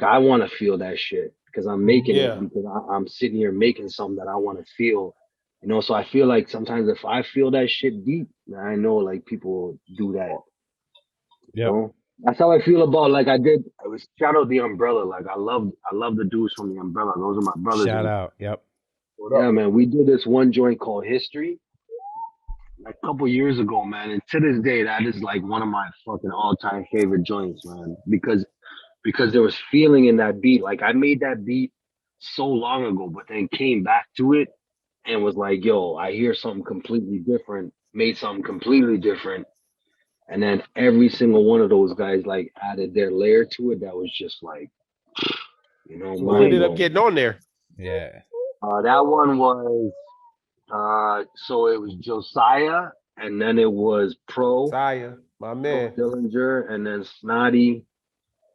I want to feel that shit because I'm making it yeah, because I'm sitting here making something that I want to feel. So I feel like sometimes if I feel that shit deep, then I know like people do that. Yep. That's how I feel about like I did. I was shout out the Umbrella. Like I love the dudes from the Umbrella. Those are my brothers. Shout And out. Yep. What yeah, up? man, we did this one joint called History like a couple years ago, man. And to this day, that is like one of my fucking all time favorite joints, man. Because there was feeling in that beat. Like I made that beat so long ago, but then came back to it and was like, yo, I hear something completely different, made something completely different. And then every single one of those guys like added their layer to it that was just like, True who mind indeed. ended up blowing. getting on there? Yeah. That one was so it was Josiah, and then it was Saya, my Pro man. Dillinger, and then Snotty,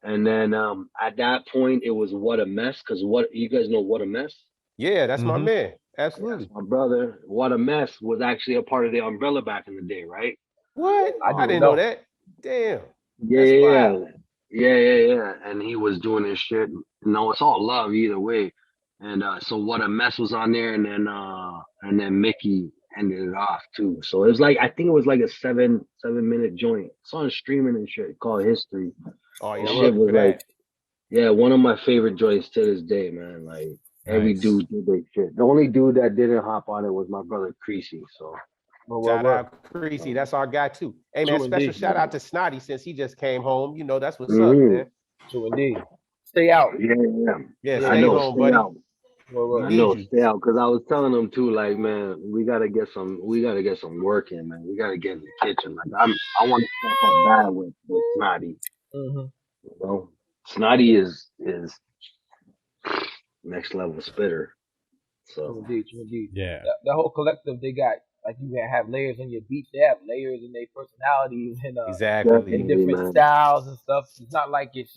and then at that point it was What a Mess, because what you guys know What a Mess? Yeah, that's my Mhm. man. Yeah, that's Absolutely. my brother. What a Mess was actually a part of the Umbrella back in the day, right? What? I I didn't didn't know know. that. Damn. Yeah, That's yeah, wild. yeah. And he was doing his shit. No, it's all love either way. And so What a Mess was on there, and then Mickey ended it off too. So it was like I think it was like a 7 minute joint. It's on streaming and shit called History. Oh The yeah, I'm shit Word. looking was for like, that. yeah, one of my favorite joints to this day, man. Like every Nice. dude did their shit. The only dude that didn't hop on it was my brother Creasy. So Shout Word. out Creasy. That's our guy too. Hey man, True special indeed. shout out to Snotty since he just came home. You know, that's what's up, hmm man. True indeed. Stay out. yeah. Yeah, Yeah. I stay know, home, stay buddy. out. We Word. I need know, you. stay out. Cause I was telling them too, like, man, we gotta get some work in, man. We gotta get in the kitchen. Like, I want to step up bad with Snotty. Mm-hmm. You know, Snotty is next level spitter. True So indeed. True indeed. Yeah. That whole collective, they got like you can have layers in your beats. They have layers in their personalities and Exactly. definitely, different man. styles and stuff. It's not like it's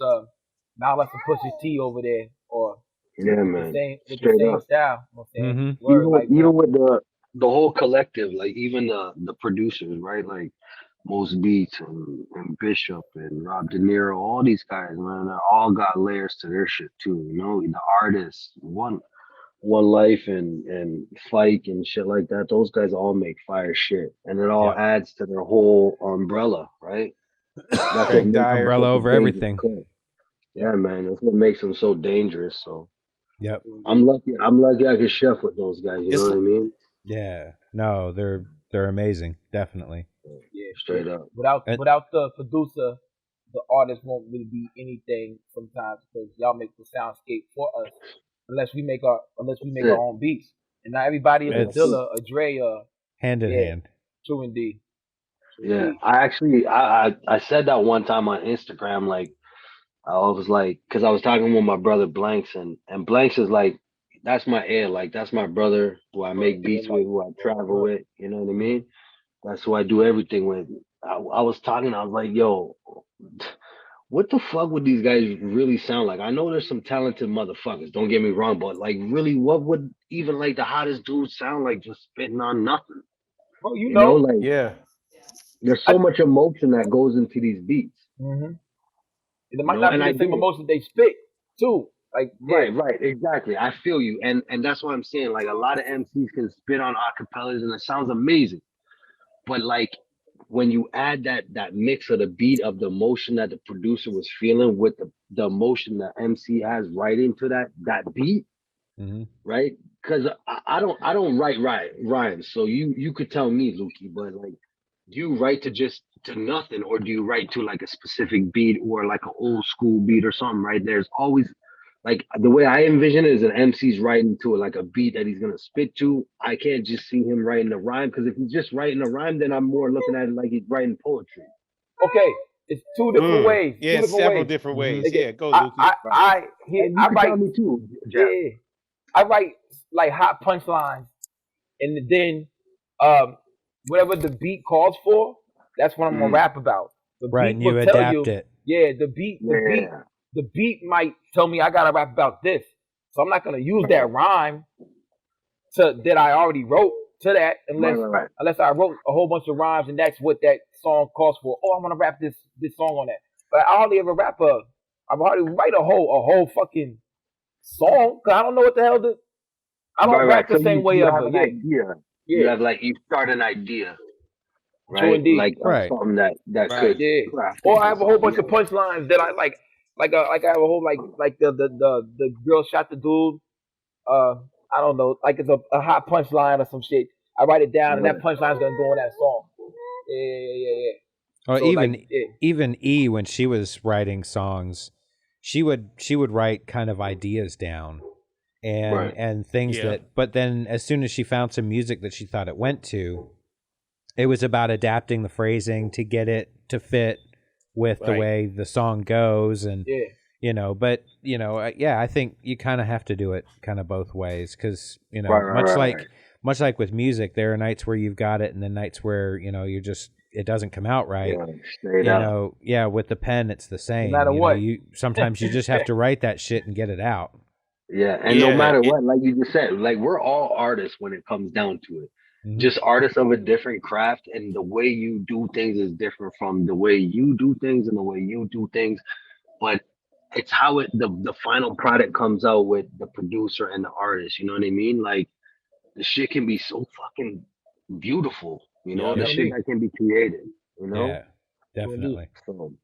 Malice and Pusha T over there or Yeah, with the man. same Straight up. style. You know what I'm saying? Mhm. Word like Even with the whole collective, like even the producers, right? Like Most Beats and Bishop and Rob De Niro, all these guys, man, they all got layers to their shit too. You know, the artists, One Life and Fike and shit like that. Those guys all make fire shit, and it all Yep. adds to their whole umbrella, right? That's what Craig makes them Dyer. Umbrella such a over dangerous everything. cook. yeah. Yeah, man, that's what makes them so dangerous. So Yep. True I'm indeed. lucky. I'm lucky I could chef with those guys. You know It's what I mean? Yeah. No, they're amazing. Definitely. Yeah, yeah. Straight up. And Without the producer, the artist won't really be anything sometimes because y'all make the soundscape for us unless we make our That's own beats. And not everybody is a it. it's Dilla, a Dre, hand in yeah, hand. true indeed. True Yeah, indeed. I actually I said that one time on Instagram. Like I was like, because I was talking with my brother Blanks, and Blanks is like, that's my air. Like that's my brother who I Word. make Yeah, beats with, Mike. who I travel Word. with. You know what I Mm-hmm. mean? That's who I do everything with. I was talking. I was like, yo, what the fuck would these guys really sound like? I know there's some talented motherfuckers. Don't get me wrong, but like, really, what would even like the hottest dude sound like just spitting on nothing? Well, you You know, know, like yeah. there's I so much emotion that goes into these beats. mm-hmm. It You might know, not and be I the same get it. emotion they spit too. Like yeah, Right, exactly. I feel you, and that's what I'm saying. Like a lot of MCs can spit on acapellas, and it sounds amazing. But like when you add that mix of the beat of the emotion that the producer was feeling with the emotion that MC has right into that beat, Hmm. right? Because I don't write rhymes, so you could tell me, Lukey, but like, do you write to just to nothing, or do you write to like a specific beat or like an old school beat or something? Right? There's always like the way I envision it is an MC's writing to it like a beat that he's gonna spit to. I can't just see him writing a rhyme because if he's just writing a rhyme, then I'm more looking at it like he's writing poetry. okay, it's two different ways. Two Yeah, different several ways. different Hmm. ways. Like Yeah, go Lukey. Right. And you I could tell write me too, Jeff. yeah, I write like hot punchlines and then um whatever the beat calls for, that's what I'm gonna Mm, rap about. The Right, beat and will you tell adapt you, it. yeah, yeah. the beat might tell me I gotta rap about this. So I'm not gonna use Right. that rhyme to that I already wrote to that Right. unless I wrote a whole bunch of rhymes and that's what that song calls for. Oh, I'm gonna rap this song on that. But I hardly ever I hardly write a whole fucking song. 'Cause I don't know what the hell I don't Right. rap the So same way you have ever. an Yeah, idea. You yeah. have like you start an idea, True right? indeed. Like of Right. something that Right. could Yeah. craft Or I into have a whole something bunch of else. punchlines that I like I have a whole like the girl shot the dude. Uh, I don't know, like it's a hot punchline or some shit. I write it down and that Right. punchline's gonna go in that song. Yeah. Or So like yeah, even E when she was writing songs, she would write kind of ideas down Right. and things Yeah. that but then as soon as she found some music that she thought it went to, it was about adapting the phrasing to get it to fit with the Right. way the song goes and yeah. you know, but you know, yeah, I think you kind of have to do it kind of both ways because you know, Right. much like with music, there are nights where you've got it, and then nights where you know it doesn't come out right. Yeah, straight You up. know, yeah, with the pen, it's the same. matter you know, what. you sometimes you just have to write that shit and get it out. Yeah, and no matter what, like you just said, like we're all artists when it comes down to it. Mhm. Just artists of a different craft, and the way you do things is different from the way you do things and the way you do things. But it's how the final product comes out with the producer and the artist. You know what I mean? Like the shit can be so fucking beautiful. You know, the shit that can be created. You know, Yeah, definitely. so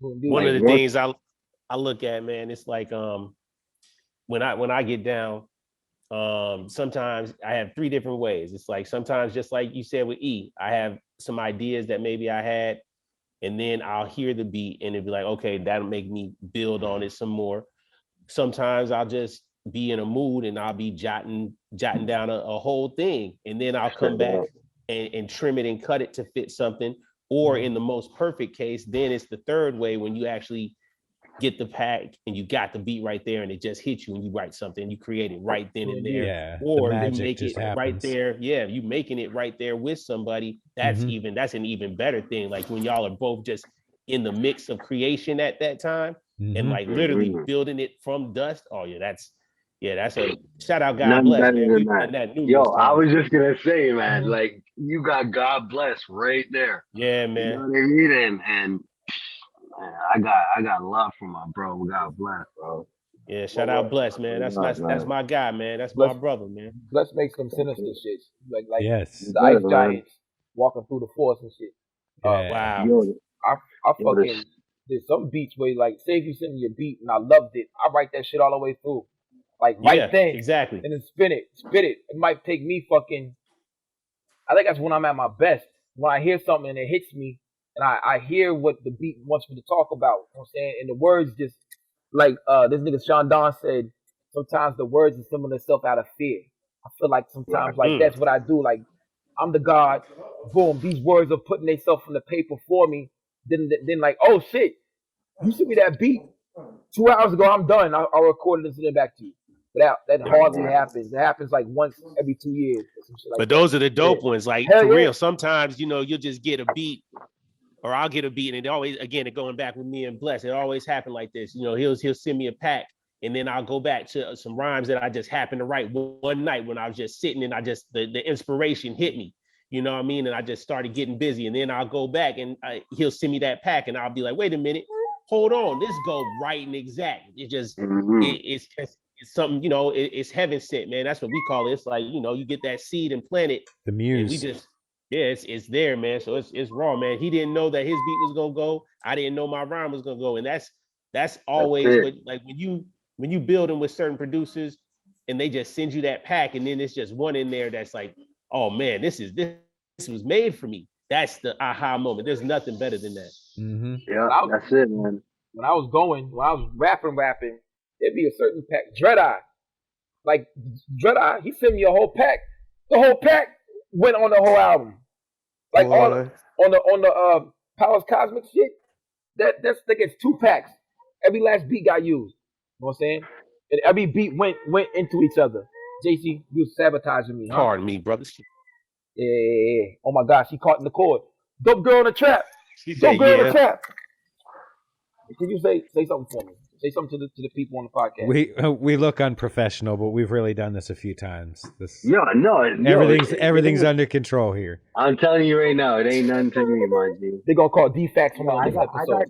one of the things I look at, man, it's like when I get down, sometimes I have three different ways. It's like sometimes just like you said with E, I have some ideas that maybe I had, and then I'll hear the beat and it'd be like, okay, that'll make me build on it some more. Sometimes I'll just be in a mood and I'll be jotting down a whole thing, and then I'll come back and trim it and cut it to fit something. Or in the most perfect case, then it's the third way when you actually get the pack and you got the beat right there and it just hits you and you write something, you create it right then and there. Yeah, or the you magic make just it happens. right there. Yeah, you making it right there with somebody. That's that's an even better thing. Like when y'all are both just in the mix of creation at that time and like literally building it from dust. Oh yeah, that's a shout out. God nothing bless, better man. than We've that. done that numerous Yo, I times. was just gonna say, man, like you got God bless right there. Yeah, You know man. what I mean? And man, I got love for my bro. God bless, bro. Yeah, shout out Bless, man. That's my guy, man. That's my brother, man. Let's make some sinister shit. Like Yes. the ice giants walking through the forest and shit. Yeah. Wow. Yo, I fucking there's some beats where like say if you send me a beat and I loved it, I write that shit all the way through. Like right then. Exactly. And then spit it. It might take me fucking I think that's when I'm at my best. When I hear something and it hits me and I hear what the beat wants me to talk about. You know what I'm saying? And the words just like this nigga Sean Don said, sometimes the words assemble themselves out of fear. I feel like sometimes like that's what I do. Like I'm the God, boom, these words are putting themselves on the paper for me. Then like, oh shit, you sent me that beat 2 hours ago, I'm done. I'll record it and send it back to you. But that hardly happens. It happens like once every 2 years or some shit like but that. those are the dope ones. Like Hell for yeah. real, sometimes you'll just get a beat or I'll get a beat, and it always, again, going back with me and Bless, it always happened like this. He'll send me a pack, and then I'll go back to some rhymes that I just happened to write one night when I was just sitting, and the inspiration hit me. You know what I mean? And I just started getting busy, and then I'll go back, and he'll send me that pack, and I'll be like, wait a minute, hold on, this go right and exact. It just it's something, it's heaven sent, man. That's what we call it. It's like, you get that seed and plant it. The muse. And we just. Yeah, it's there, man. So it's raw, man. He didn't know that his beat was gonna go. I didn't know my rhyme was gonna go, and that's always what, like when you building with certain producers, and they just send you that pack, and then it's just one in there that's like, oh man, this was made for me. That's the aha moment. There's nothing better than that. Yeah, that's it, man. When I was rapping, there'd be a certain pack, Dread Eye. Like Dread Eye, he sent me a whole pack. The whole pack went on the whole album. Like on the Powers Cosmic shit, that gets 2 packs. Every last beat got used. You know what I'm saying? And every beat went into each other. JC, you sabotaging me, huh? Pardon me, brother. Yeah. Oh my gosh, she caught in the cord. Dope girl in the trap. Dope girl in the trap. Can you say something for me? Say something to the people on the podcast. We look unprofessional, but we've really done this a few times. Everything's under control here. I'm telling you right now, it ain't nothing to me, my G. They gonna call defects from this episode.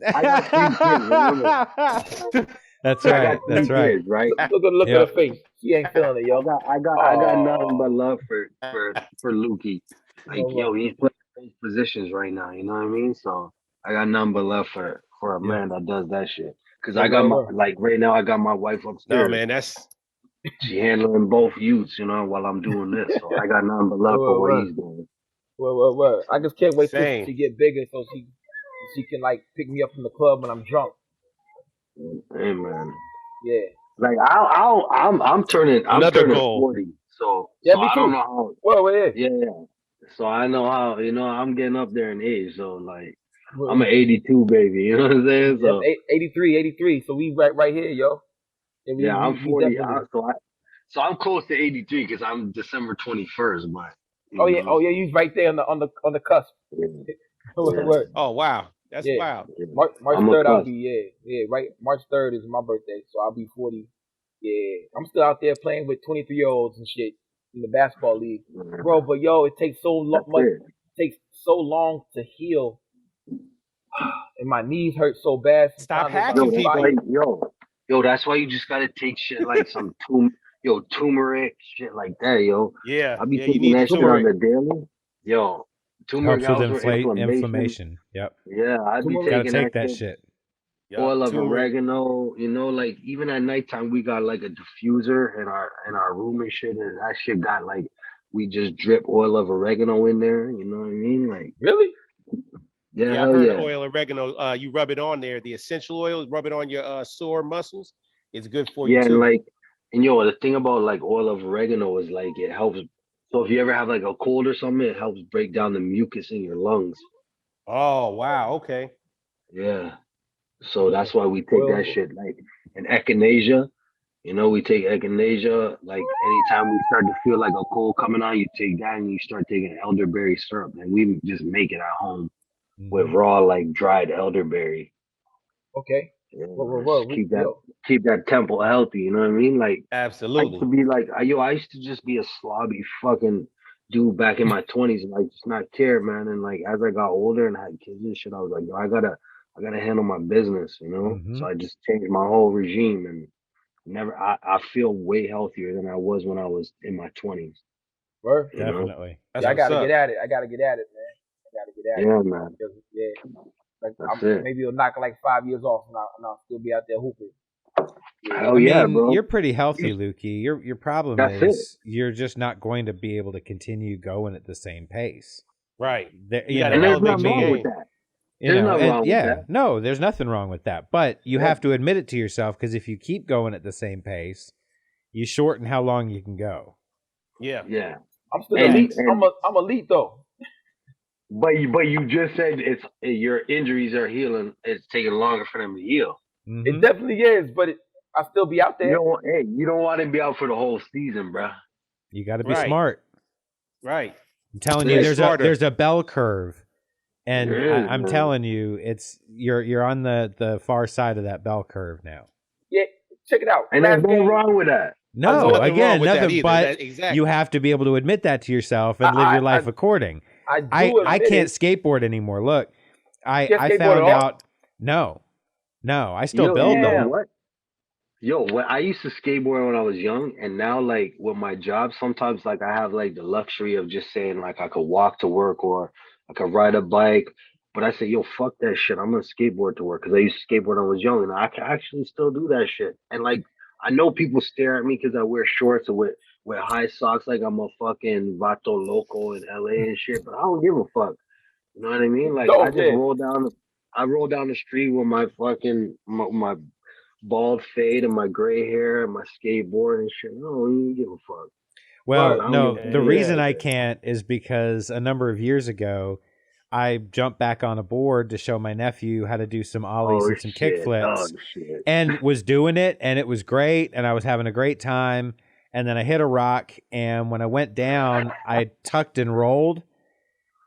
That's right. That's right. Kids, right? Look at her face. She ain't feeling it, yo. I got nothing but love for Lukey. Like he's playing positions right now. You know what I mean? So I got nothing but love for a man that does that shit. Cause I got right now I got my wife upstairs. No man, she handling both youths, while I'm doing this. So I got nothing but love for what he's doing. Well. I just can't wait to get bigger so she can like pick me up from the club when I'm drunk. Amen. Yeah. Like I'm turning 40. So I don't know how. Well, yeah. Yeah. So I know how, I'm getting up there in age. So like I'm an 82 baby. You know what I'm saying? Yep, So 83. So we right here, yo. And yeah, I'm we 40. definitely. So I'm close to 83 because I'm December 21st. But Oh you yeah, know, you right there on the cusp. yeah, yeah, Word. Oh wow, that's Yeah. wild. yeah. March I'm a 3rd I'll cuss. be right. March 3rd is my birthday, so I'll be 40. Yeah. I'm still out there playing with 23-year-olds and shit in the basketball league. Bro, but yo, it takes That's it. takes so long to heal, and my knees hurt so bad Stop sometimes if I Yo, hacking miss that's why, people. fire. that's why you just gotta take shit like some turmeric, shit like that, yo. Yeah, I be yeah, you taking need the that shit on turmeric. the daily. Yo, turmeric Helps with helps with inflammation. inflammation. Yep. Yeah, I be Turmeric. Got to taking that take that shit. shit. Yep, Oil of turmeric. oregano, like even at nighttime we got like a diffuser in our room and shit, and that shit got like we just drip oil of oregano in there. You know what I mean? Like, Really? yeah, Yeah, I've hell heard of yeah. oil oregano. You rub it on there. The essential oil, rub it on your sore muscles. It's good for you Yeah, and too. like, and the thing about like oil of oregano is like it helps. So if you ever have like a cold or something, it helps break down the mucus in your lungs. Oh wow, okay. Yeah. So Yeah. that's why we take that Oil. shit. Like in echinacea, we take echinacea. Like anytime we start to feel like a cold coming on, you take that and you start taking elderberry syrup. And we just make it at home with Hmm. raw, like dried elderberry. Okay. Yeah, Whoa. just keep that temple healthy. You know what I mean? Like I used to Absolutely. be like, I used to just be a slobby fucking dude back in my 20s and like just not care, man. And like as I got older and had kids and shit, I was like, yo, I gotta handle my business, you know. Hmm. So I just changed my whole regime and I feel way healthier than I was when I was in my 20s, Word. you know. Definitely. That's Yeah, I what's gotta get up. at it. I gotta get at it, man. I gotta get at it. Yeah, man. 'Cause, yeah, like That's it. maybe it'll knock like 5 years off, and I'll still be out there hooping. Yeah. Hell I yeah, mean, bro. you're pretty healthy, Lukey. Your problem That's it. is you're just not going to be able to continue going at the same pace. Right. There, You you got to And know, there's I elevate nothing your wrong mean, with game. that. There's nothing and wrong with yeah, that. no, there's nothing wrong with that. But you Yeah. have to admit it to yourself because if you keep going at the same pace, you shorten how long you can go. Yeah. Yeah. I'm still elite. Facts. I'm elite though. But you just said your injuries are healing. It's taking longer for them to heal. It Hmm. definitely is, but I still be out there. You don't want to be out for the whole season, bro. You got to be Right. smart. Right. I'm telling you, Be That's smarter. there's a bell curve, it. and There is, I'm man. telling you, you're on the far side of that bell curve now. Yeah, check it out. And there's Last no game, wrong with that. I There's No, know nothing wrong again, with that nothing. either. But That you exactly. have to be able to admit that to yourself and live your life according. I do I admit can't it. skateboard anymore. Look, Can't I skateboard at found all. out. No, I still You build know though. Damn. what? When I used to skateboard when I was young, and now like with my job, sometimes like I have like the luxury of just saying like I could walk to work or I could ride a bike. But I say, yo, fuck that shit. I'm gonna skateboard to work because I used to skateboard when I was young, and I can actually still do that shit. And like I know people stare at me because I wear shorts or with high socks, like I'm a fucking vato loco in LA and shit. But I don't give a fuck. You know what I mean? Like No, yeah. I roll down the street with my fucking my bald fade and my gray hair and my skateboard and shit. No, I don't even give a fuck. Well, Word. I don't give no, a the fuck Yeah. reason like I that. can't is because a number of years ago, I jumped back on a board to show my nephew how to do some ollies Oh and some kick shit. Oh flips, shit. and was doing it, and it was great, and I was having a great time. And then I hit a rock, and when I went down, I tucked and rolled.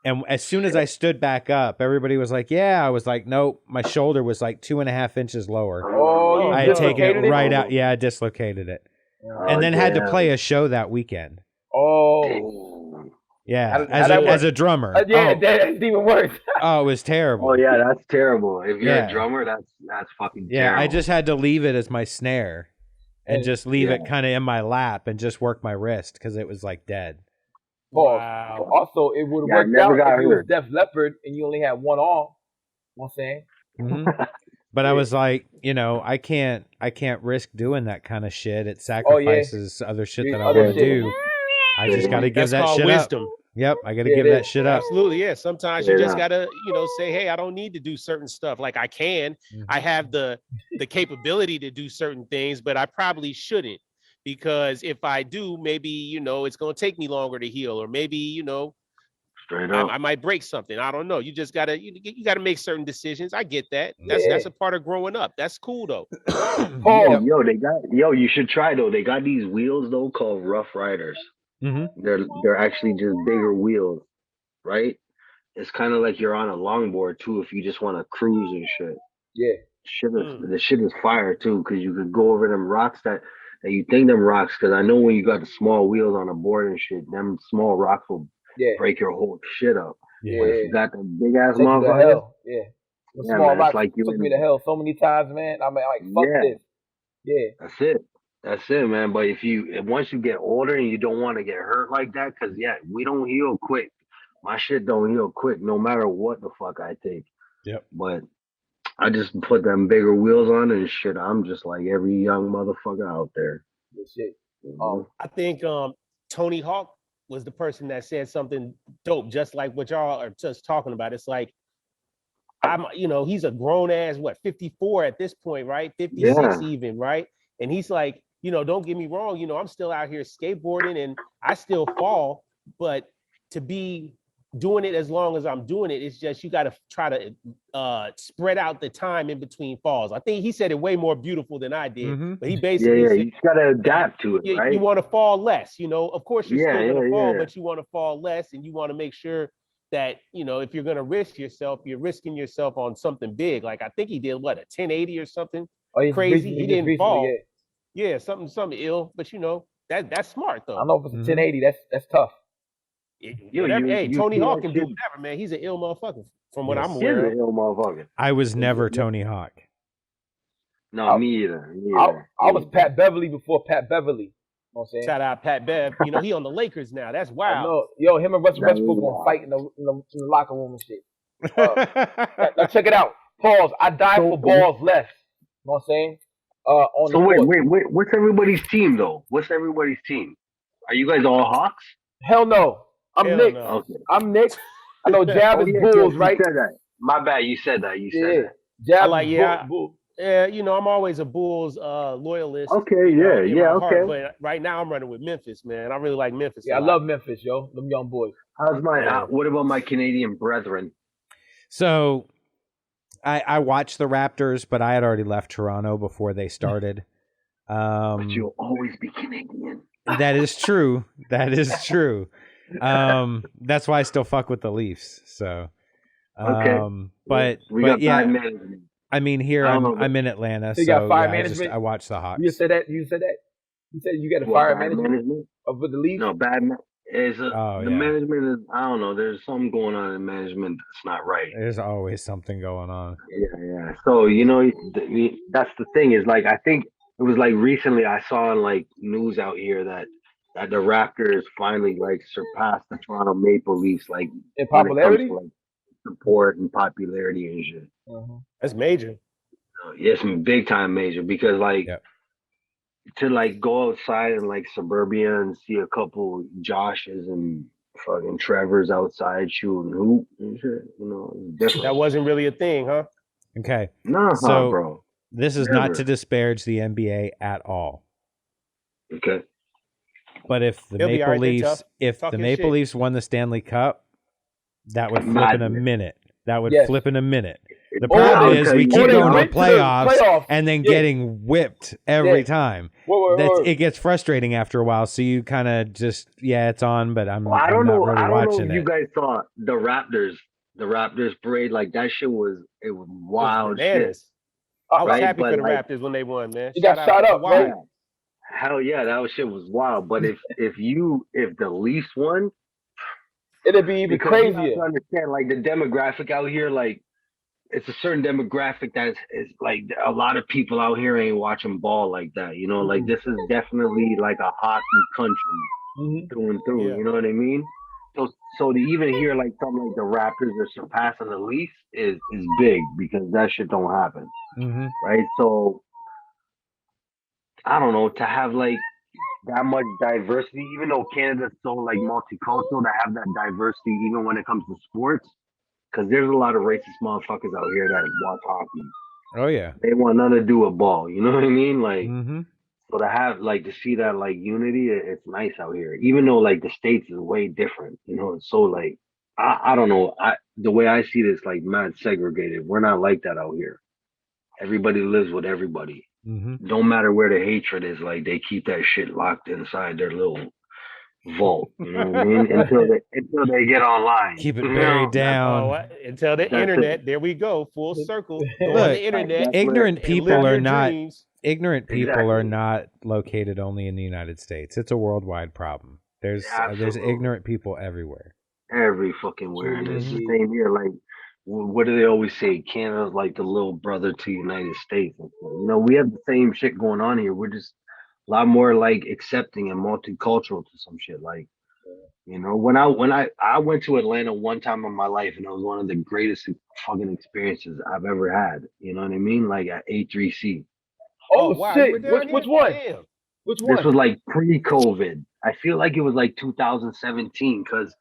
And as soon as I stood back up, everybody was like, "Yeah." I was like, "Nope." My shoulder was like 2.5 inches lower. Oh, you Oh I had no. taken it dislocated it? right out. Yeah, I dislocated it, Oh and then had to play damn. a show that weekend. Oh. Damn. Yeah, How that as work? a drummer. Yeah, that's even worse. Oh, it was Oh terrible. yeah, that's terrible. If you're a Yeah, drummer, that's fucking yeah. I terrible. just had to leave it as my snare, and And just leave Yeah. it kind of in my lap, and just work my wrist because it was like dead. pause. But Wow. also, it would have Yeah, I worked never out got if you was hurt. Def Leppard and you only had one arm. You know what I'm saying? Hmm. But I Yeah. was like, I can't risk doing that kind of shit. It Oh yeah. sacrifices other shit The that I other want to shit. do. I just got Straight to up. give That's that called shit up. wisdom. Yep, I got to Yeah, it give that is. shit up. Absolutely. Yeah. Sometimes you Straight just up. gotta, say, hey, I don't need to do certain stuff. Like I can. I Mhm. have the capability to do certain things, but I probably shouldn't. Because if I do, maybe, it's gonna take me longer to heal, or maybe, Straight up. I might break something. I don't know. You just gotta you gotta make certain decisions. I get that. That's a part of growing up. That's cool though. You should try though. They got these wheels though called Rough Riders. Mm-hmm. They're actually just bigger wheels, right? It's kind of like you're on a longboard too if you just want to cruise and shit. Yeah. The shit is fire too because you could go over them rocks that you think them rocks because I know when you got the small wheels on a board and shit, them small rocks will break your whole shit up. Yeah. But if you got the big ass Take you to motherfucker, hell. Yeah. The small man, rocks it's like you took me to hell so many times, man. I'm like, fuck this. Yeah. That's it, man. But once you get older and you don't want to get hurt like that, because we don't heal quick. My shit don't heal quick, no matter what the fuck I take. Yep. But I just put them bigger wheels on and shit. I'm just like every young motherfucker out there. Good shit. I think Tony Hawk was the person that said something dope, just like what y'all are just talking about. It's like he's a grown ass 54 at this point, right? 56 even, right? And he's like, don't get me wrong, I'm still out here skateboarding and I still fall, but to be doing it as long as I'm doing it, it's just you got to try to spread out the time in between falls. I think he said it way more beautiful than I did, but he basically said, you got to adapt to it, right? You want to fall less, of course you're still going to fall, but you want to fall less and you want to make sure that, if you're going to risk yourself, you're risking yourself on something big. Like I think he did a 1080 or something crazy. He didn't fall. Yeah, something ill, but that's smart though. I know if it's a 1080, that's tough. Tony Hawk can do whatever, man. He's an ill motherfucker, from what I'm aware of. He's an ill motherfucker. I was never Tony Hawk. No, me either. I was Pat Beverly before Pat Beverly. You know what I'm saying? Shout out Pat Bev. He on the Lakers now. That's wild. Him and Russell Westbrook gonna fight in the locker room and shit. Now check it out. Pause. I died for balls left. You know what I'm saying? So wait. What's everybody's team though? What's everybody's team? Are you guys all Hawks? Hell no. I'm Nick. No. Okay. I'm Nick. I know Jab is Bulls, right? You said that. My bad. You said that. Jab Bulls. Yeah, I'm always a Bulls loyalist. Okay, okay. But right now I'm running with Memphis, man. I really like Memphis. Yeah, I love Memphis, yo. Them young boys. What about my Canadian brethren? So I watched the Raptors, but I had already left Toronto before they started. But you'll always be Canadian. That is true. That's why I still fuck with the Leafs. So, but yeah, I mean, here I'm in Atlanta, so got fire management? I watch the Hawks. You said that. You said you got a fire management with the Leafs. No, bad. Management is, I don't know. There's something going on in management that's not right. There's always something going on. Yeah. So that's the thing is like I think it was like recently I saw in like news out here that the Raptors finally like surpassed the Toronto Maple Leafs like in popularity, to, like, support and popularity and shit. That's major. Yes, big time major because like to like go outside in like suburbia and see a couple Joshes and fucking Trevors outside shooting hoop and shit, it's different. That wasn't really a thing, huh? Okay. No, so bro. This is not to disparage the NBA at all. Okay. But if the Maple Leafs won the Stanley Cup, that would flip in a minute. Flip in a minute. The problem is we keep going to playoffs and then getting whipped every time. It gets frustrating after a while. So you kind of just it's on, but I'm not really watching it. I don't know if you guys saw the Raptors parade. Like that shit was wild shit. I was happy for the Raptors when they won, man. You got shot up, right? Hell yeah, that shit was wild. But if the Leafs won, it'd be even crazier. You have to understand, like the demographic out here, like it's a certain demographic that is like a lot of people out here ain't watching ball like that. Like this is definitely like a hockey country through and through. Yeah. You know what I mean? So to even hear like something like the Raptors are surpassing the Leafs is big because that shit don't happen, right? So I don't know, to have like that much diversity, even though Canada's so like multicultural, to have that diversity even when it comes to sports, because there's a lot of racist motherfuckers out here that watch hockey. Oh yeah, they want nothing to do with ball. You know what I mean? Like, so to see that like unity, it's nice out here. Even though like the States is way different, so like I don't know. The way I see this, like mad segregated. We're not like that out here. Everybody lives with everybody. Mm-hmm. Don't matter where the hatred is. Like they keep that shit locked inside their little vault. You know what I mean? Until they get online. Keep it You buried know, down. Until the that's it. internet. There we go, full circle. Go on Look, the internet That's where. ignorant and people live are your not dreams. ignorant people are Exactly. not located only in the United States. It's a worldwide problem. There's Absolutely. ignorant people everywhere. Every fucking where, and it's the Mhm. same here. Like, what do they always say? Canada's like the little brother to United States. You know, we have the same shit going on here. We're just a lot more like accepting and multicultural to some shit. Like, you know, when I went to Atlanta one time in my life, and it was one of the greatest fucking experiences I've ever had. You know what I mean? Like at A3C. Oh Oh wow, you shit! were down Which here? one? Damn. Which This one? was like pre-COVID. I feel like it was like 2017 because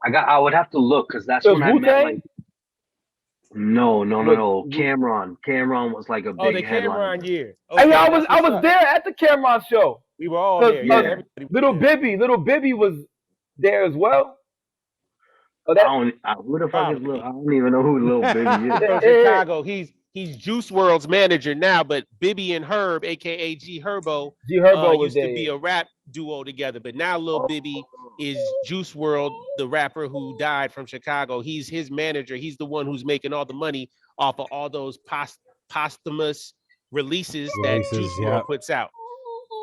I would have to look because It that's was when I Wu met Tang. like. No, no, no, With no. Cameron. Cameron was like a Oh, the big Cameron headliner. year. hey, Okay, that's I what's was up. there at the Cameron show. We were all Cause there. Yeah, Yeah. everybody was little Bibby was there as well. Oh, I that don't. Who the fuck is probably. Lil? I don't even know who Lil Baby is. From Chicago. He's Juice World's manager now, but Bibby and Herb, aka G Herbo, G Herbo was used there. to be a rap duo together. But now Lil Oh, Bibby is Juice World, the rapper who died from Chicago. He's his manager. He's the one who's making all the money off of all those posthumous releases that Juice World puts out.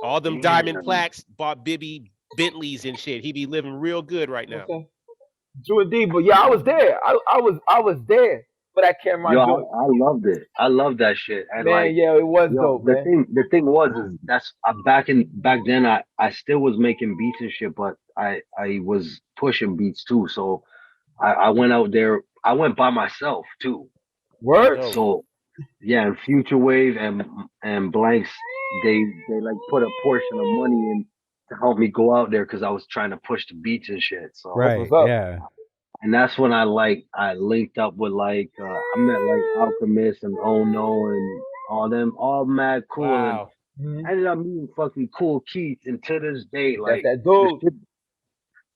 All them diamond damn. plaques bought Bibby Bentleys and shit. He be living real good right now. Okay. Drew and D, but yeah, I was there. I was there for that Yo, Cameron joint. I loved it. I love that shit. And Man, like, yeah, it was yo, dope, man. the thing was is that's back then I still was making beats and shit, but I was pushing beats too. So I went out there. I went by myself too. Word. Dope. So yeah, and Future Wave and Blanks, they like put a portion of money in to help me go out there because I was trying to push the beats and shit. So Right. what's up. Yeah. and that's when I linked up with like I met like Alchemist and Oh No and all them all mad cool Wow. and I ended up meeting fucking Cool Keith and to this day That's like that the dude. shit,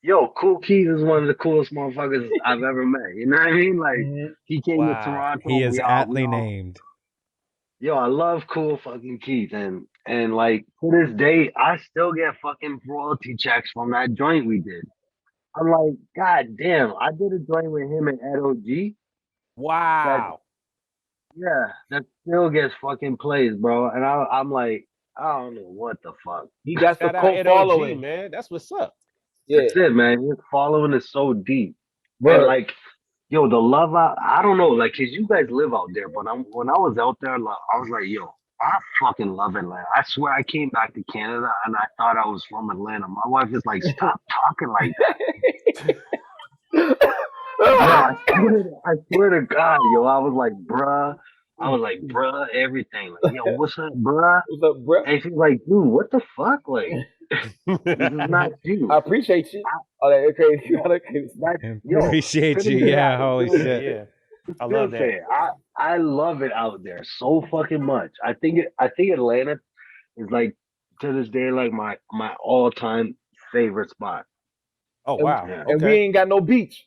yo, Cool Keith is one of the coolest motherfuckers I've ever met. You know what I mean? Like Mhm. he came to Wow. Toronto. He is we aptly all named. yo, I love Cool fucking Keith and like to this day I still get fucking royalty checks from that joint we did. I'm like, God damn, I did a joint with him and Ed OG. That Wow. yeah, that still gets fucking plays, bro. And I'm like, I don't know what the fuck. He got the Shout out cult Ed OG, following. man. That's what's up. Yeah. That's it, man. His following is so deep. And Word. like, yo, the love I don't know, like, cause you guys live out there, but when I was out there, like, I was like, yo, I fucking love Atlanta. I swear I came back to Canada and I thought I was from Atlanta. My wife is like, stop talking like that. Yo, I swear to God, yo, I was like, bruh, everything. Like, yo, what's up, bruh? What's up, bro? And she's like, dude, what the fuck? Like, this is not you. I appreciate you. Oh, that crazy. That's, yo, Appreciate you. Yeah. Holy shit. Yeah. I still love say that. it. I love it out there so fucking much. I think Atlanta is like to this day like my all time favorite spot. Oh And, wow. Yeah. and we Okay. ain't got no beach.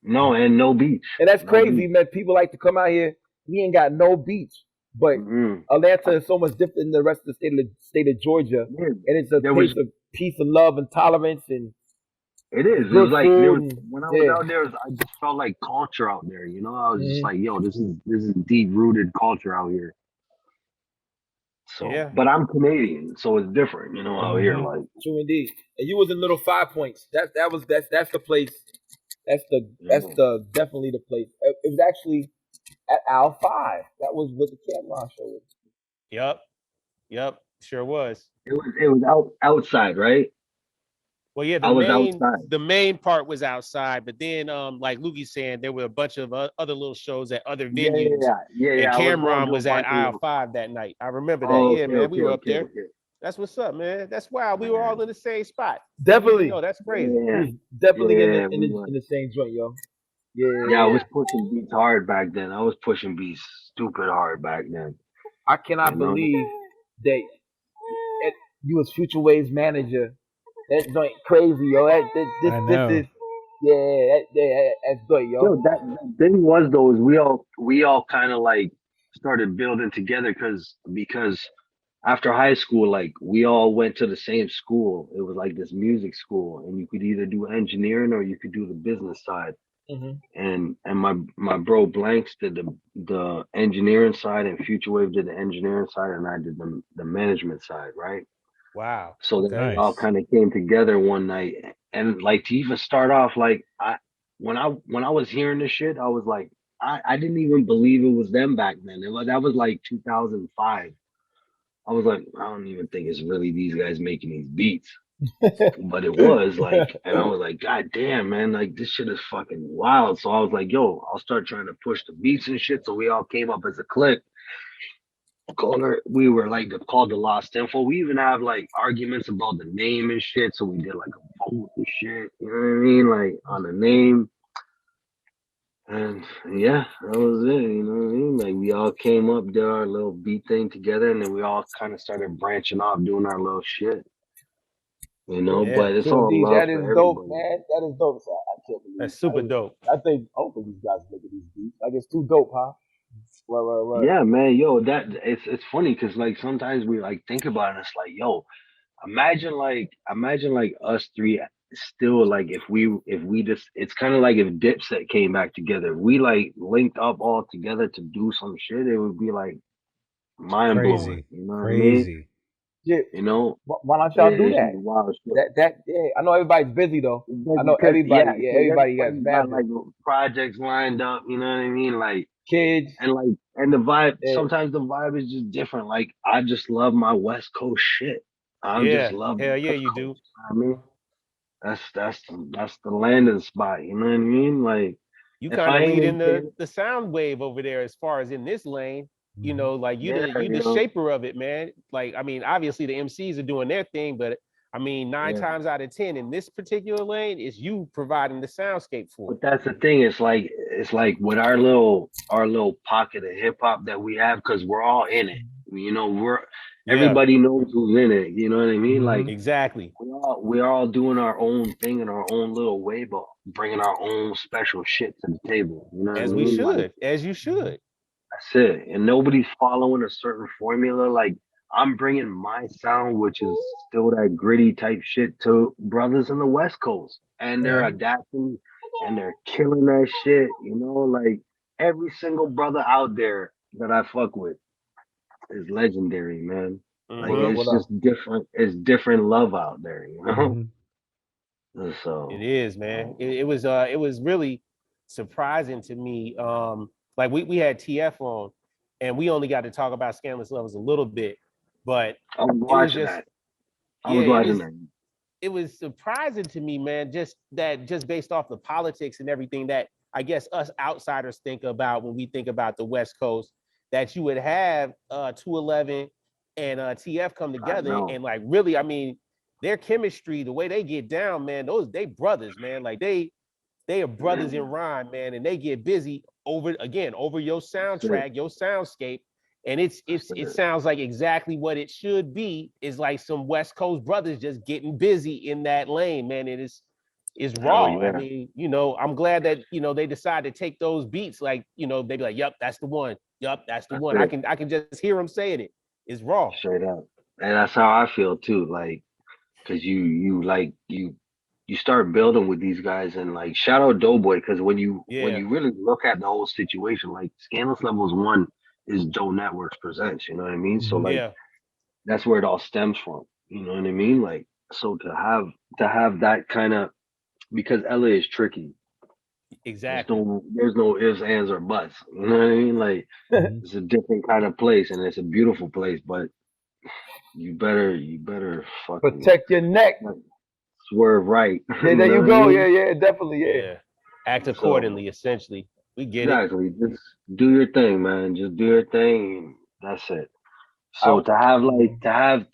No, and no beach. And that's No crazy, beach. man. People like to come out here. We ain't got no beach. But Mm-mm. Atlanta is so much different than the rest of the state of Georgia. Yeah, And it's a there place was of peace and love and tolerance and it is. It was good like there food. was And, when I was yeah. out there, I just felt like culture out there. You know, I was just Mhm. like, yo, this is deep rooted culture out here. So, Yeah. but I'm Canadian, so it's different. You know, out here, Mhm. like True indeed. And you was in Little 5 Points. That's the place. That's yeah. the definitely the place. It was actually at Al 5. That was what the Cameron show was. Yep. Sure was. It was outside, right? Well, yeah, I was outside. the main part was outside, but then like Lukey saying, there were a bunch of other little shows at other Yeah, venues. And I was going Cameron to a was at bunch of aisle them. 5 that night. I remember that. Oh, Yeah, okay, man. We were up there. okay. That's what's up, man. That's wild. We were all in the same spot. Definitely. No, that's crazy. We Yeah, was definitely yeah, we were. in the same joint, yo. Yeah, I Yeah. was pushing beats hard back then. I was pushing beats stupid hard back then. I cannot You know? believe that you was Future Wave's manager. That joint crazy, yo. I know. This is That's good, yo. Yo, that the thing was though is we all kind of like started building together because after high school, like we all went to the same school. It was like this music school, and you could either do engineering or you could do the business side. Mm-hmm. And my bro Blanks did the engineering side, and Future Wave did the engineering side, and I did the management side, right? Wow. So then Okay. we all Nice. kind of came together one night, and like to even start off, like when I was hearing this shit, I was like, I didn't even believe it was them back then. That was like 2005. I was like, I don't even think it's really these guys making these beats. But it was like, and I was like, God damn, man, like this shit is fucking wild. So I was like, yo, I'll start trying to push the beats and shit. So we all came up as a clique. We were like called the Lost Info. We even have like arguments about the name and shit. So we did like a vote and shit. You know what I mean? Like on the name. And yeah, that was it. You know what I mean? Like we all came up, did our little beat thing together, and then we all kind of started branching off, doing our little shit. You know, Yeah. but it's Yo, all D's, love that for is dope, everybody. man. That is dope. So I can't believe. That's super dope. I think hopefully these guys making these beats. Like it's too dope, huh? Right. Yeah, man, yo, that it's funny because like sometimes we like think about it, and it's like, yo, imagine like us three still like if we just it's kind of like if Dipset came back together, we like linked up all together to do some shit, it would be like mind blowing. Crazy. You know what I mean? Crazy. Yeah. You know, Why don't y'all do it's just that? wild shit. That yeah. I know everybody's busy though. I know Because everybody. yeah, Yeah, because everybody got everybody's got mad like projects lined up. You know what I mean? Like kids. and the vibe. Yeah. Sometimes the vibe is just different. Like I just love my West Coast shit. I just Yeah. love the Hell yeah, West you Coast. do. I mean, that's the landing spot. You know what I mean? Like You if kind I of ain't lead in in Canada, the sound wave over there as far as in this lane. You Mhm. know, like yeah, you you the know, shaper of it, man. Like I mean, obviously the MCs are doing their thing, but I mean, nine yeah. times out of 10 in this particular lane, it's you providing the soundscape for But it. that's the thing. It's like with our little pocket of hip hop that we have because we're all in it. You know, we're Yeah, everybody knows who's in it. You know what I mean? Like Mhm. exactly. we're all doing our own thing in our own little way, but bringing our own special shit to the table. You know what I As we mean? Like should, as you should. that's it. And nobody's following a certain formula. Like I'm bringing my sound, which is still that gritty type shit, to brothers in the West Coast, and they're Yeah. adapting and they're killing that shit. You know, like every single brother out there that I fuck with is legendary, man. Like Hmm. What up? it's What up? just different. It's different love out there, you know. Mhm. It So is, man. It was really surprising to me. Like we had TF on, and we only got to talk about scandalous levels a little bit, but I was it was watching just that. I yeah, was watching that. it was surprising to me, man, just based off the politics and everything that I guess us outsiders think about when we think about the West Coast, that you would have 211 and TF come I together know. and like really, I mean, their chemistry, the way they get down, man, those they brothers, man. Like they are Yeah, brothers in rhyme, man, and they get busy over your that's it. soundtrack, your soundscape, and That's it it. sounds like exactly what it should be. Is like some West Coast brothers just getting busy in that lane, man. And it's Hell raw. I yeah. mean, you know, I'm glad that they decided to take those beats, like they be like, "Yep, that's the one. Yep, that's the That's one." it. I can just hear them saying it. It's raw. Straight up. And that's how I feel too. Like, cause you start building with these guys and like shout out Doughboy because when Yeah. you really look at the whole situation, like Scandalous Levels One is Doe Networks presents. You know what I mean? So Mhm. like Yeah. that's where it all stems from. You know what I mean? Like so to have that kind of because LA is tricky. Exactly. There's no ifs, ands, or buts. You know what I mean? Like Mhm. it's a different kind of place and it's a beautiful place, but you better fucking Protect your neck. swerve right. Yeah, You there know you what I go. mean? Yeah, definitely. Yeah. Yeah. Act So accordingly. Essentially, we get it. exactly, just do your thing, man. Just do your thing. That's it. I, So to have like to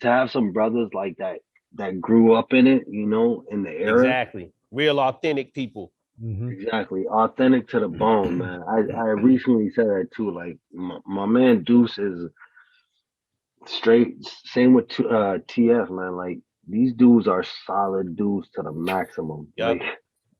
have some brothers like that that grew up in it, you know, in the era, Exactly. Real authentic people. Mhm. exactly, authentic to the bone, man. I recently said that too. Like my man Deuce is straight. Same with TF, man. Like these dudes are solid dudes to the maximum. Yep.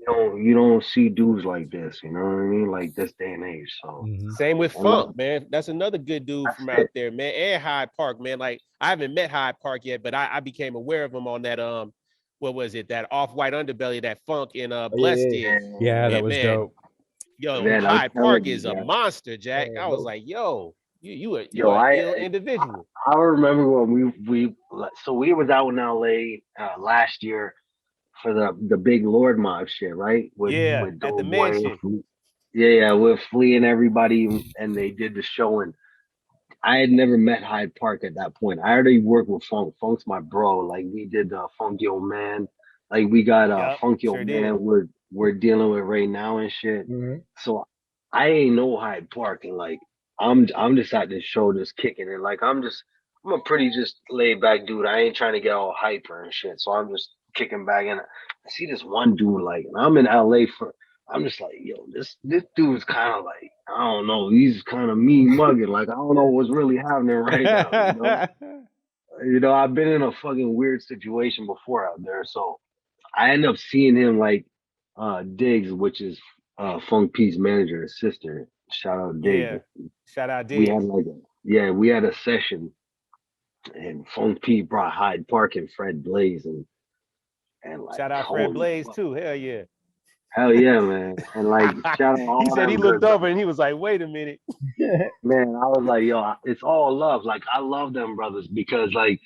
you don't see dudes like this. You know what I mean? Like this day and age. So Same with and like Phonk, man. That's another good dude that's from out it. there, man. And Hyde Park, man. Like I haven't met Hyde Park yet, but I became aware of him on that what was it? That off-white underbelly that Phonk and Oh, Bless yeah, did. Yeah, that And was man, dope. yo, Man, I'm Hyde telling Park you, is a man. monster, Jack. yeah. I was like, yo, you Yo, a ill individual. I remember when so we was out in LA last year for the big Lord Mob shit, right? Yeah, With at the Doughboy and mansion. yeah, with Flea and everybody, and they did the show, and I had never met Hyde Park at that point. I already worked with Funk. Funk's my bro. Like we did Funky Old Man. Like we got Yep, Funky Old sure did. Man we're dealing with right now and shit. Mm-hmm. So I ain't know Hyde Park, and like I'm just at this show just kicking it. Like I'm a pretty just laid back dude. I ain't trying to get all hyper and shit. So I'm just kicking back, and I see this one dude like, and I'm in LA for. I'm just like, yo, this dude's kind of like, I don't know, he's kind of mean mugging. Like, I don't know what's really happening right now. I've been in a fucking weird situation before out there, so I end up seeing him like Diggs, which is Phonk P's manager, his sister. Shout out Diggs. Yeah. Shout out We had Diggs. like we had a session, and Phonk P brought Hyde Park and Fred Blaze, and like Shout out Fred holy Blaze fuck, too. Hell yeah. hell yeah, man, and like shout out He all said he them looked because over and he was like, wait a minute. man, I was like, yo, it's all love. Like I love them brothers because like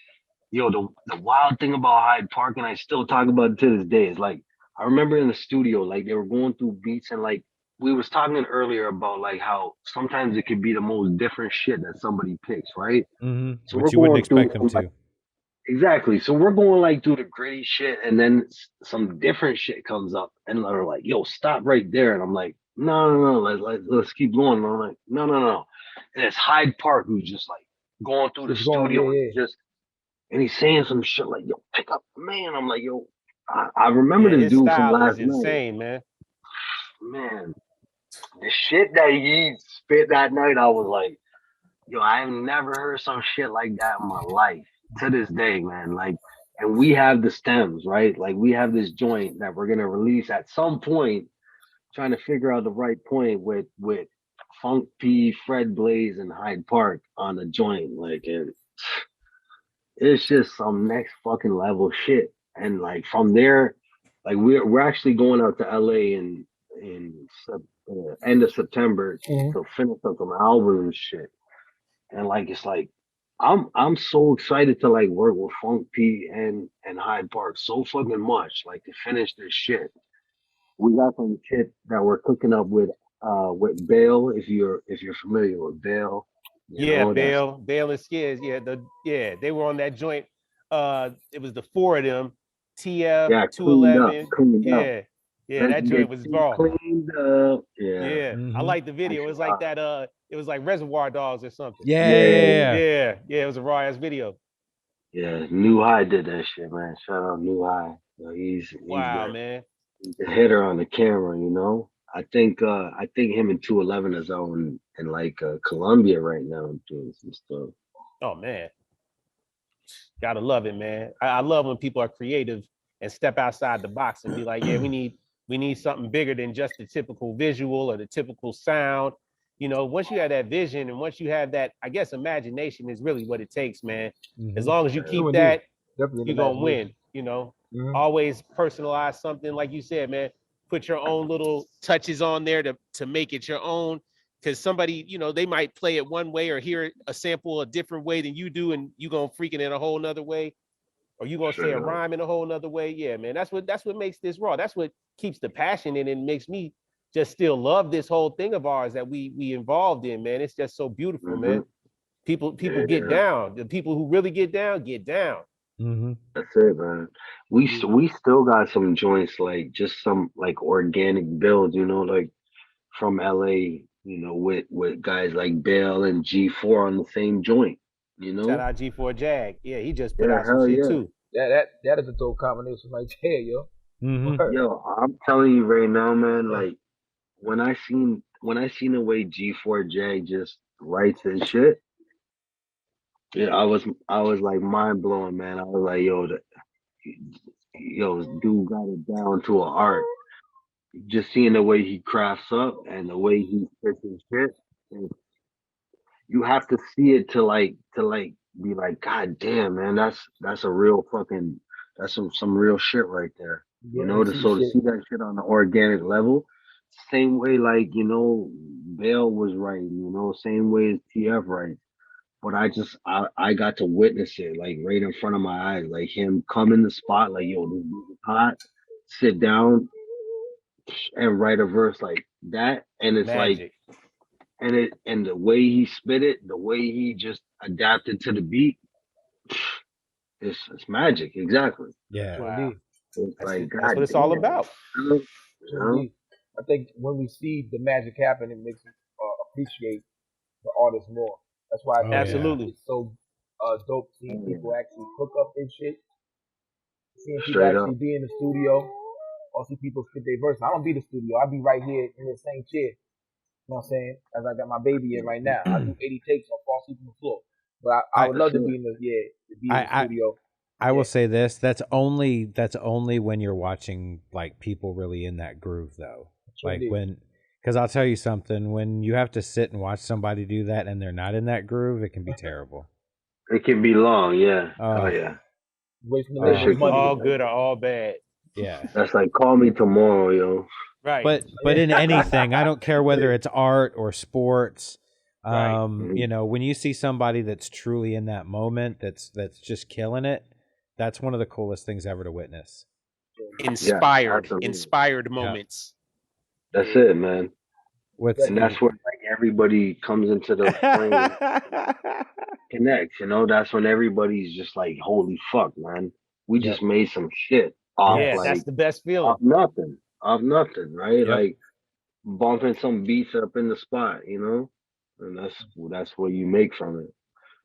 yo, the wild thing about Hyde Park, and I still talk about it to this day, is like I remember in the studio, like they were going through beats, and like we was talking earlier about like how sometimes it could be the most different shit that somebody picks, right? So we're Which you wouldn't going through expect them some like to. exactly. So we're going like through the gritty shit, and then some different shit comes up, and they're like, "Yo, stop right there," and I'm like, "No, no, no, let's keep going." And I'm like, "No, no, no," and it's Hyde Park who's just like going through the Just going, studio and yeah, just and he's saying some shit like, "Yo, pick up the man." I'm like, "Yo, I remember Yeah, this his dude from style is last night, insane, man. man. The shit that he spit that night, I was like, yo, I've never heard some shit like that in my life to this day, man. Like, and we have the stems, right? Like, we have this joint that we're gonna release at some point, trying to figure out the right point with Phonk P, Fred Blaze, and Hyde Park on the joint. Like, and it's just some next fucking level shit. And like from there, like we're actually going out to LA in end of September yeah. to finish up some albums and shit. And like it's like I'm so excited to like work with Phonk P and Hyde Park so fucking much, like to finish this shit. We got some shit that we're cooking up with Bale, if you're familiar with Bale, Yeah, that's Bale and Skids. Yeah, they were on that joint. It was the four of them, TF, yeah, cleaned up, 211. cleaned up. Yeah, yeah, Let's that get joint was you raw. cleaned up. Yeah, Yeah, I Mm-hmm. like the video. It that's was like that. It was like Reservoir Dogs or something. Yeah, yeah, yeah, yeah, yeah. Yeah, it was a raw ass video. yeah. New High did that shit, man. Shout out New High. He's Wow, man. the hitter on the camera, you know. I think him and 211 is out in like Colombia right now doing some stuff. Oh man, gotta love it, man. I love when people are creative and step outside the box and be like, yeah, we need something bigger than just the typical visual or the typical sound. Once you have that vision and once you have that, I guess imagination is really what it takes, man. As Mm-hmm. long as you True keep indeed. that, Definitely an you're gonna imagination. win. Mm-hmm. Always personalize something, like you said, man. Put your own little touches on there to make it your own. Because somebody, they might play it one way or hear a sample a different way than you do, and you gonna freak it in a whole nother way, or you gonna say Straight a up. rhyme in a whole nother way. Yeah, man. That's what makes this raw. That's what keeps the passion in it and makes me just still love this whole thing of ours that we involved in, man. It's just so beautiful, Hmm. man. People get Yeah, down. The people who really get down get down. Mm-hmm. that's it, man. We still got some joints like just some like organic builds, like from LA, with guys like Bell and G4 on the same joint, you Shout know? out G4 Jag. Yeah, he just put Yeah, out some hell shit yeah. too. That is a dope combination right there, yo. Mm-hmm. Word. Yo, I'm telling you right now, man, Yeah. like when I seen the way G4J just writes his shit, yeah, I was like mind blowing, man. I was like, yo, dude got it down to an art. just seeing the way he crafts up and the way he spits his shit, and you have to see it to be like, God damn, man, that's a real fucking that's some real shit right there. Yeah, You when know, you to see the so to shit. see that shit on the organic level, same way like, Bale was right, same way as TF right. But I got to witness it like right in front of my eyes, like him come in the spot, like, yo, this dude is hot, sit down and write a verse like that. And it's like, Magic. and the way he spit it, the way he just adapted to the beat, it's magic. Exactly. Yeah. True Wow. indeed. It's like, That's what God it's all damn. about. True indeed. I think when we see the magic happen, it makes us appreciate the artist more. That's why I Oh think yeah. Absolutely. it's so dope seeing Oh, people yeah. actually hook up their shit, seeing people Straight up. actually be in the studio, or see people spit their verse. I don't be in the studio. I be right here in the same chair. You know what I'm saying? As I got my baby in right now. I do 80 takes on fall asleep on the floor. But I I would That's love to it. be in the I studio. I will Yeah. say this. That's only when you're watching like people really in that groove though. True Like indeed. because I'll tell you something. When you have to sit and watch somebody do that and they're not in that groove, it can be terrible. It can be long. Yeah. Oh, Oh, yeah. Wasting the That Whether listeners' shit it's can money. be all like, good or all bad. yeah. that's like, call me tomorrow, yo. Right. But in anything, I don't care whether it's art or sports. Right. Mhm. When you see somebody that's truly in that moment, that's just killing it, that's one of the coolest things ever to witness. Yeah, Inspired. absolutely. Inspired Yeah. moments. That's it, man. What's And Definitely. that's where like everybody comes into the frame, connects. That's when everybody's just like, holy fuck, man. We Yep. just made some shit off Yeah, yes. that's like the best feeling. off nothing, right? Yep. Like bumping some beats up in the spot. And that's what you make from it.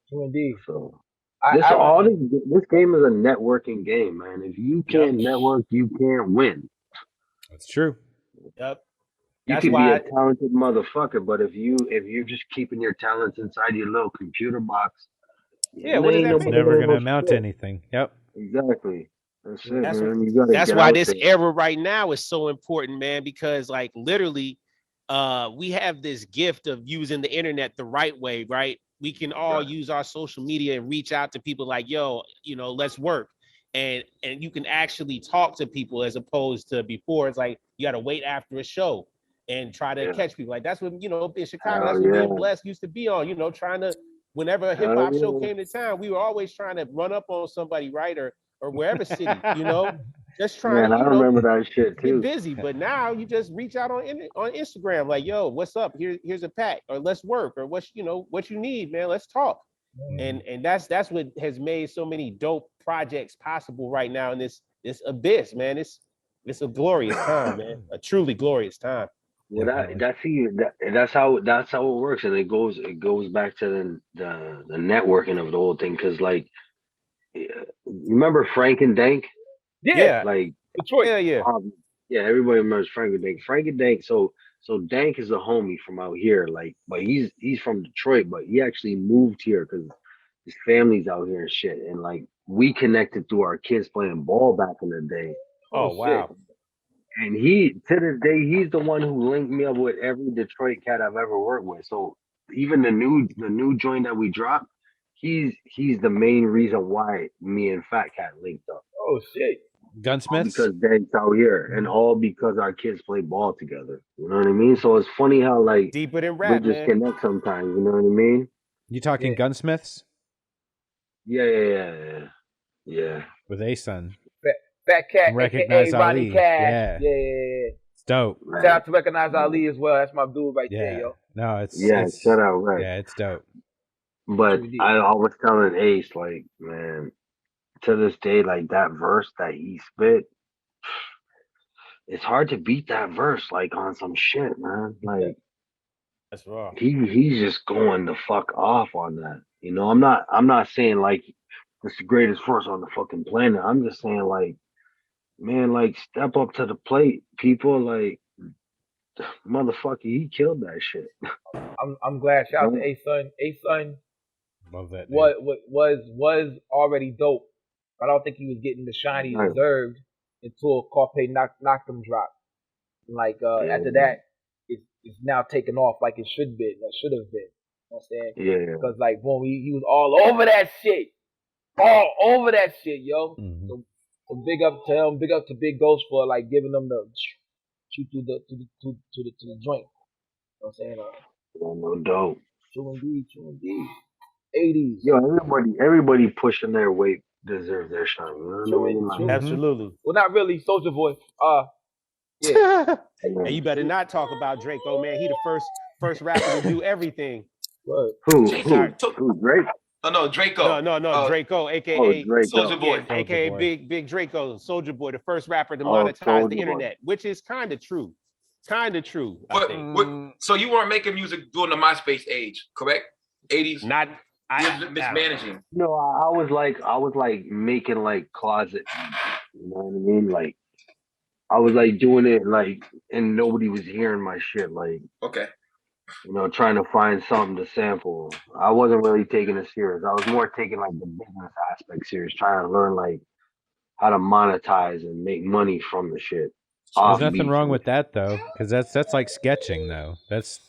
True indeed. So I, this I all remember. this game is a networking game, man. If you Yep. can't network, you can't win. That's true. Yep. You That's could be a why. talented motherfucker, but if you're just keeping your talents inside your little computer box, Yeah. and What there does ain't that It's make? nobody never gonna going to know amount to shit. anything. Yep. Exactly. That's it, Yeah. That's what. man. You gotta That's get why out this there. era right now is so important, man. Because like literally, we have this gift of using the internet the right way, right? We can all Right. use our social media and reach out to people like, yo, let's work. And you can actually talk to people as opposed to before. It's like you got to wait after a show and try to Yeah. catch people. Like that's what, in Chicago, Hell that's what me and yeah. Bless used to be on, trying to, whenever a hip Hell hop show yeah. came to town, we were always trying to run up on somebody, right? Or wherever city, just trying to, Man, I remember that shit get too. busy. But now you just reach out on Instagram, like, yo, what's up? Here's a pack, or let's work, or what you need, man. Let's talk. Mm. And that's what has made so many dope projects possible right now in this abyss, man. It's a glorious time, man. A truly glorious time. Well, Definitely. that's how it works, and it goes back to the networking of the whole thing. Because like, remember Frank and Dank? Yeah. Yeah, Like, Detroit. hell yeah. yeah, everybody remembers Frank and Dank. Frank and Dank. So Dank is a homie from out here, like, but he's from Detroit, but he actually moved here because his family's out here and shit. And like, we connected through our kids playing ball back in the day. Oh Oh shit. wow. And he, to this day, he's the one who linked me up with every Detroit cat I've ever worked with. So even the new joint that we dropped, he's the main reason why me and Fat Cat linked up. Oh shit. All Gunsmiths? because Dank's out here, and all because our kids play ball together. You know what I mean? So it's funny how like Deeper than rap, bridges man. connect sometimes. You know what I mean? You talking Yeah. gunsmiths Yeah, yeah, yeah, yeah, yeah. with A Sun Fat, Fat Cat, and aka Recognize Ronnie Ali? Cash. Yeah. Yeah. It's dope. Shout Right. out to Recognize Ali as well. That's my dude right there, Yeah. yo. No, it's Yeah, shut out, right. yeah, it's dope. But True indeed. I always telling Ace, like, man, to this day, like that verse that he spit, it's hard to beat that verse like on some shit, man. Like That's raw. he's just going the fuck off on that. I'm not saying like it's the greatest verse on the fucking planet. I'm just saying like, man, like step up to the plate, people. Like motherfucker, he killed that shit. I'm glad. Shout out to Right? A Sun. A Sun Love that dude. was already dope. But I don't think he was getting the shine he Right. deserved until Carpe knocked him drop. Like after that, it's now taken off like it should have been. You know what I'm saying? Yeah. Because like boom, he was all over that shit. All over that shit, yo. Mhm. So big up to him, big up to Big Ghost for like giving them the shoot to the joint. You know what I'm saying? No doubt. True indeed. 80s. Yo, everybody pushing their weight deserves their shine. You know what I mean? Like, Absolutely. Well, not really. Soldier Boy. Yeah. Hey, you better not talk about Draco, man. He the first rapper to do everything. Right. Who? Jason, Who? Drake? Oh no, Draco. No, Draco, aka Oh, Drake. Soulja Boy. yeah, aka Soulja Boy. Big Draco, Soldier Boy, the first rapper to Oh, monetize the Soulja Boy. internet, which is kind of true. Kind of true, I What, think. so you weren't making music during the MySpace age, correct? 80s. Not You was mismanaging. No, I was like making like closet. You know what I mean? Like, I was like doing it like, and nobody was hearing my shit. Like, Okay. you know, trying to find something to sample. I wasn't really taking it serious. I was more taking like the business aspect serious, trying to learn like how to monetize and make money from the shit. There's nothing wrong with that though, because that's like sketching though. That's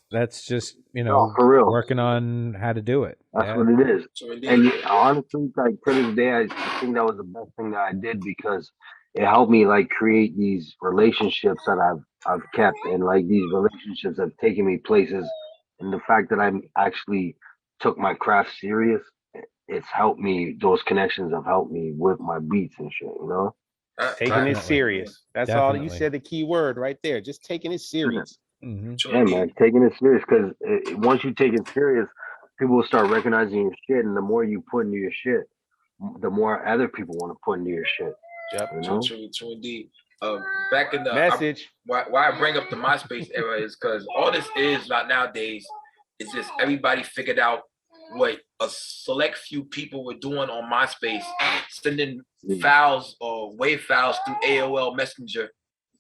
just No, for real. working on how to do it. That's what it is. So indeed. And honestly, like to this day, I think that was the best thing that I did because it helped me like create these relationships that I've kept, and like these relationships have taken me places. And the fact that I actually took my craft serious, it's helped me. Those connections have helped me with my beats and shit. You know. Taking Definitely. it serious. That's all. You said the key word right there. Just taking it serious. Mm-hmm. Yeah, man, taking it serious because once you take it serious, people will start recognizing your shit, and the more you put into your shit, the more other people want to put into your shit. Yep. You know? True indeed. Back in the Message. why I bring up the MySpace era is because all this is not nowadays is just everybody figured out what a select few people were doing on MySpace, sending files or wave files through AOL Messenger,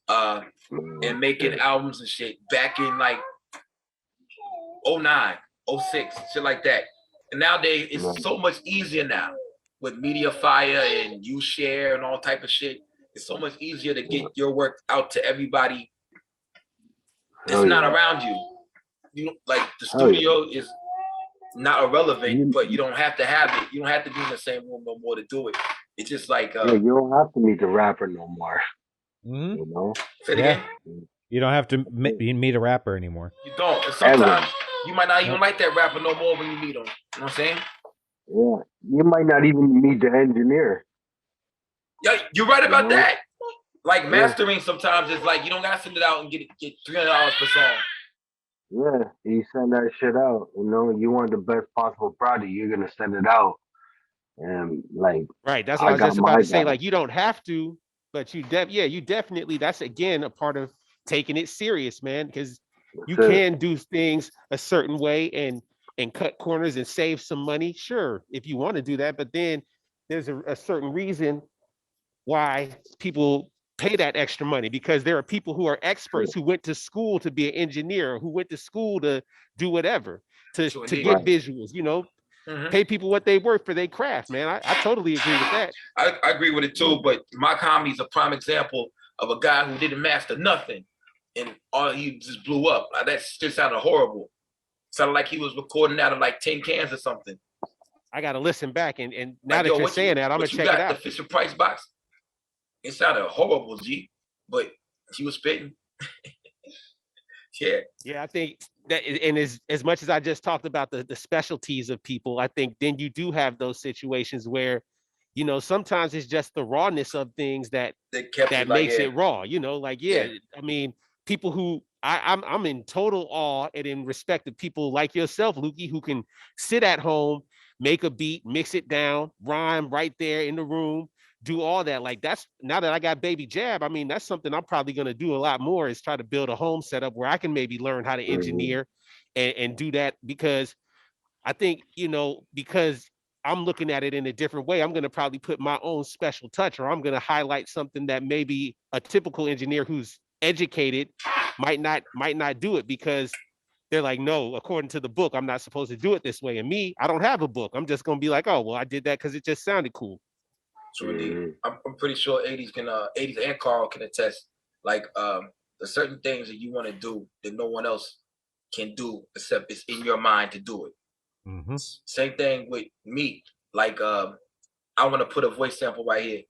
and making albums and shit back in like 09, 06, shit like that. And nowadays it's so much easier now with MediaFire and UShare and all type of shit. It's so much easier to get your work out to everybody that's not around you. You know, like the studio is not irrelevant, but you don't have to have it. You don't have to be in the same room no more to do it. It's just like you don't have to meet the rapper no more. Mm-hmm. You know? Say it again? You don't have to meet a rapper anymore. You don't. And sometimes you might not even like that rapper no more when you meet him. You know what I'm saying? Yeah. You might not even meet the engineer. Yeah, you're right about that. Like mastering sometimes is like you don't gotta send it out and get $300 per song. Yeah, you send that shit out. You know, you want the best possible product, you're gonna send it out. And like, right, that's what I was just about to say. Like, you don't have to, but you definitely. That's again a part of taking it serious, man, because you can do things a certain way and cut corners and save some money. Sure, if you want to do that, but then there's a certain reason why people pay that extra money, because there are people who are experts who went to school to be an engineer, who went to school to do whatever, to get visuals, you know. Pay people what they worth for their craft, man. I totally agree with that. I agree with it too, but my comedy is a prime example of a guy who didn't master nothing and all he just blew up. That just sounded horrible. Sounded like he was recording out of like tin cans or something. I gotta listen back and now like, that you're saying that, I'm gonna check it out. The Fisher Price box. It sounded horrible, G, but he was spitting. Yeah, I think that, and as much as I just talked about the specialties of people, I think then you do have those situations where, you know, sometimes it's just the rawness of things that makes it raw. You know, like I mean, people who I'm in total awe and in respect of people like yourself, Lukey, who can sit at home, make a beat, mix it down, rhyme right there in the room, do all that. Like, that's, now that I got Baby Jab, I mean, that's something I'm probably going to do a lot more, is try to build a home setup where I can maybe learn how to engineer and do that, because I think, you know, because I'm looking at it in a different way, I'm going to probably put my own special touch, or I'm going to highlight something that maybe a typical engineer who's educated might not do it, because they're like, no, according to the book, I'm not supposed to do it this way. And me, I don't have a book. I'm just going to be like, oh, well, I did that because it just sounded cool. True indeed. I'm pretty sure 80s and Karl can attest. Like the there's certain things that you want to do that no one else can do except it's in your mind to do it. Mm-hmm. Same thing with me. Like I want to put a voice sample right here.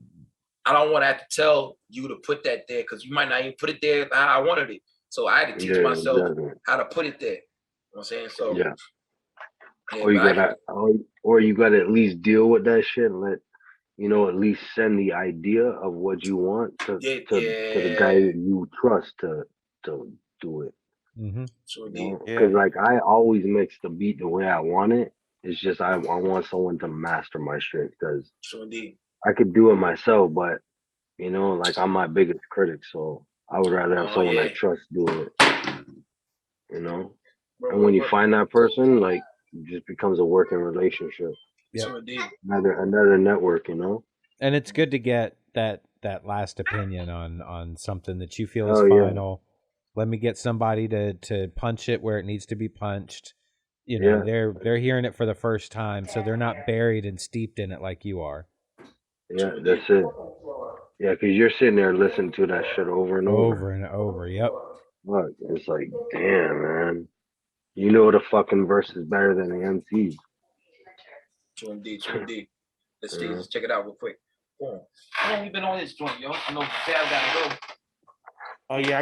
I don't want to have to tell you to put that there because you might not even put it there how I wanted it. So I had to teach myself how to put it there. You know what I'm saying? So yeah. Or you gotta at least deal with that shit and let at least send the idea of what you want to the guy that you trust to do it. Mm-hmm. Because like I always mix the beat the way I want it. It's just I want someone to master my shit because I could do it myself, but like I'm my biggest critic, so I would rather have someone I trust do it. And when you find that person, like it just becomes a working relationship. Yeah. Another network, And it's good to get that last opinion on something that you feel is final. Let me get somebody to punch it where it needs to be punched. They're hearing it for the first time, so they're not buried and steeped in it like you are. Yeah, that's it. Yeah, because you're sitting there listening to that shit over and over. Over and over, yep. Look, it's like, damn, man. You know the fucking verse is better than the MCs. True indeed. Let's see. Let's check it out real quick. How long you been on this joint, yo? I know Jab gotta go. Oh yeah,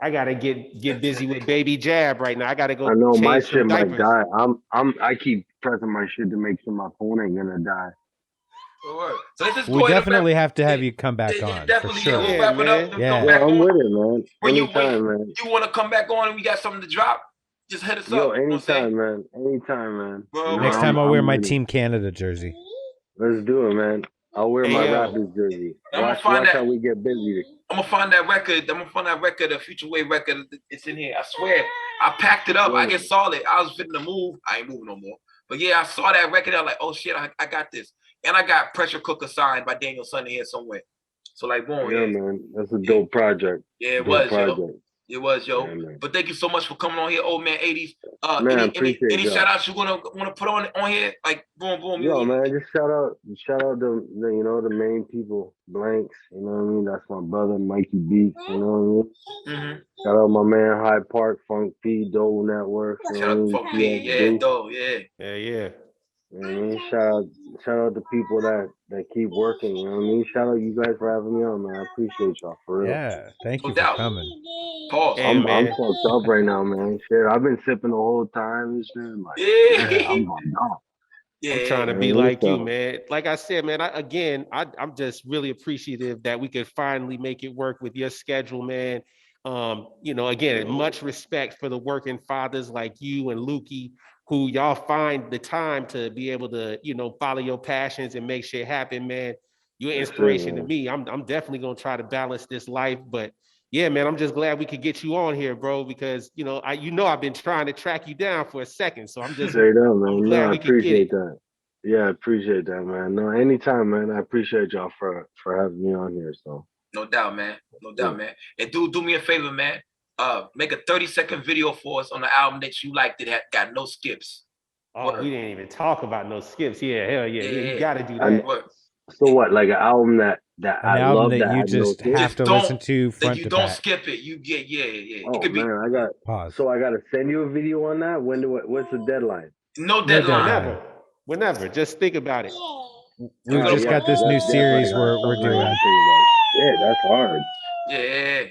I gotta get busy with baby Jab right now. I gotta go. I know my shit diapers. might die. I keep pressing my shit to make sure my phone ain't gonna die. So we definitely have to have you come back on for sure. We'll wrap it up. Yeah, I'm with it, man. Anytime, man. You want to come back on and we got something to drop? Just hit us up. Anytime, man. Anytime, man. Next time I'll wear my Team Canada jersey. Let's do it, man. I'll wear my Raptors jersey. Watch how we get busy. I'm gonna find that record. The Future Wave record. It's in here. I swear. I packed it up. I just saw it. I was fitting to move. I ain't moving no more. But yeah, I saw that record. I was like, oh shit, I got this. And I got Pressure Cooker signed by Daniel Sunday here somewhere. So like, boom. Yeah, man. That's a dope project. Yeah, it was, yo. It was, yo. Yeah, but thank you so much for coming on here, old man 80s. Man, any shout outs you wanna put on here? Like boom. Yo, man, just shout out the main people, Blanks, you know what I mean? That's my brother, Mikey Beats, you know what I mean? Mm-hmm. Shout out my man Hyde Park, Phonk P, Dole Network, you know what I mean? Yeah, Dole, yeah. You know what I mean? Shout out the people that keep working, you know what I mean? Shout out you guys for having me on, man. I appreciate y'all for real. Yeah, thank you for coming. Pause. I'm fucked up right now, man. Shit, I've been sipping the whole time and shit. Like, I'm going off. I'm trying to be like you, man. Like I said, man, I'm just really appreciative that we could finally make it work with your schedule, man. Again, much respect for the working fathers like you and Lukey, who y'all find the time to be able to, follow your passions and make shit happen, man. You're an inspiration to me. I'm definitely gonna try to balance this life, but yeah, man, I'm just glad we could get you on here, bro, because I've been trying to track you down for a second. So I'm just straight up, man. I'm glad I appreciate that. Yeah, I appreciate that, man. No, anytime, man. I appreciate y'all for having me on here. So no doubt, man. Man. And do me a favor, man. Make a 30-second video for us on the album that you like that got no skips. Oh, we didn't even talk about no skips. Yeah, hell yeah. You gotta do that. So what? Like an album that I love that you just have to listen to front to back. You don't skip it. You get Oh it could man, I got pause. So I got to send you a video on that. What's the deadline? No deadline. Whenever. Just think about it. We've just got this new series we're doing. Yeah, that's hard. Yeah.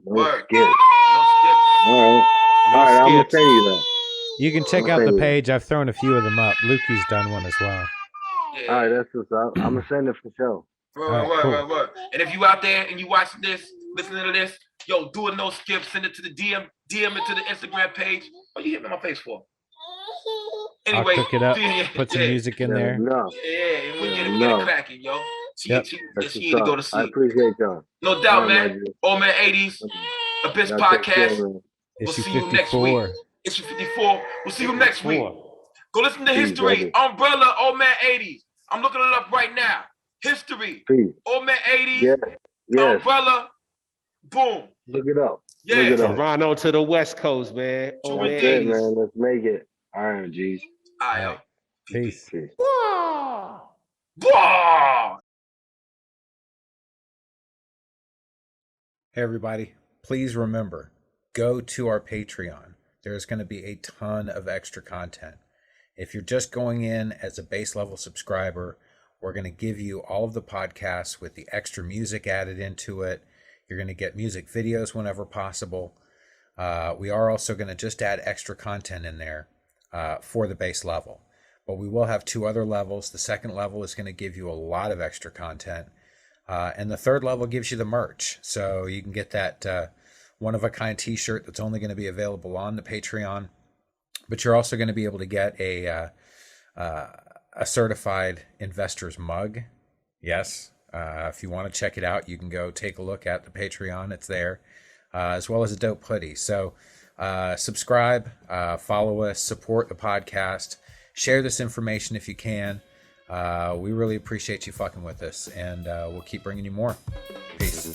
No skips. All right, I'm gonna send you that. You can check out the page. I've thrown a few of them up. Lukey's done one as well. All right, that's what's up. I'm gonna send it for sure. Right. And if you out there and you watching this, listening to this, yo, do a no skip. Send it to the DM it to the Instagram page. What you hitting my face for? Anyway, I'll cook it up. Put some music in there. Yeah, we get it cracking, yo. She need to go to sleep. I appreciate y'all. No doubt, man. Old man 80s, Abyss Podcast. We'll see you next week. Issue 54. We'll see you next week. Go listen to History, Umbrella, Old Man 80s. I'm looking it up right now. History, Old Man 80s, Umbrella, boom. Look it up. Yeah. Toronto to the West Coast, man. Old Man 80s. Man. Let's make it. All right, G's. All right. Peace. Hey, everybody. please remember, go to our Patreon. There's going to be a ton of extra content. If you're just going in as a base level subscriber, we're going to give you all of the podcasts with the extra music added into it. You're going to get music videos whenever possible. We are also going to just add extra content in there for the base level. But we will have 2 other levels. The second level is going to give you a lot of extra content. And the third level gives you the merch. So you can get that one-of-a-kind t-shirt that's only going to be available on the Patreon. But you're also going to be able to get a certified investor's mug. Yes. If you want to check it out, you can go take a look at the Patreon. It's there. As well as a dope hoodie. So subscribe, follow us, support the podcast, share this information if you can. We really appreciate you fucking with us, and we'll keep bringing you more. Peace.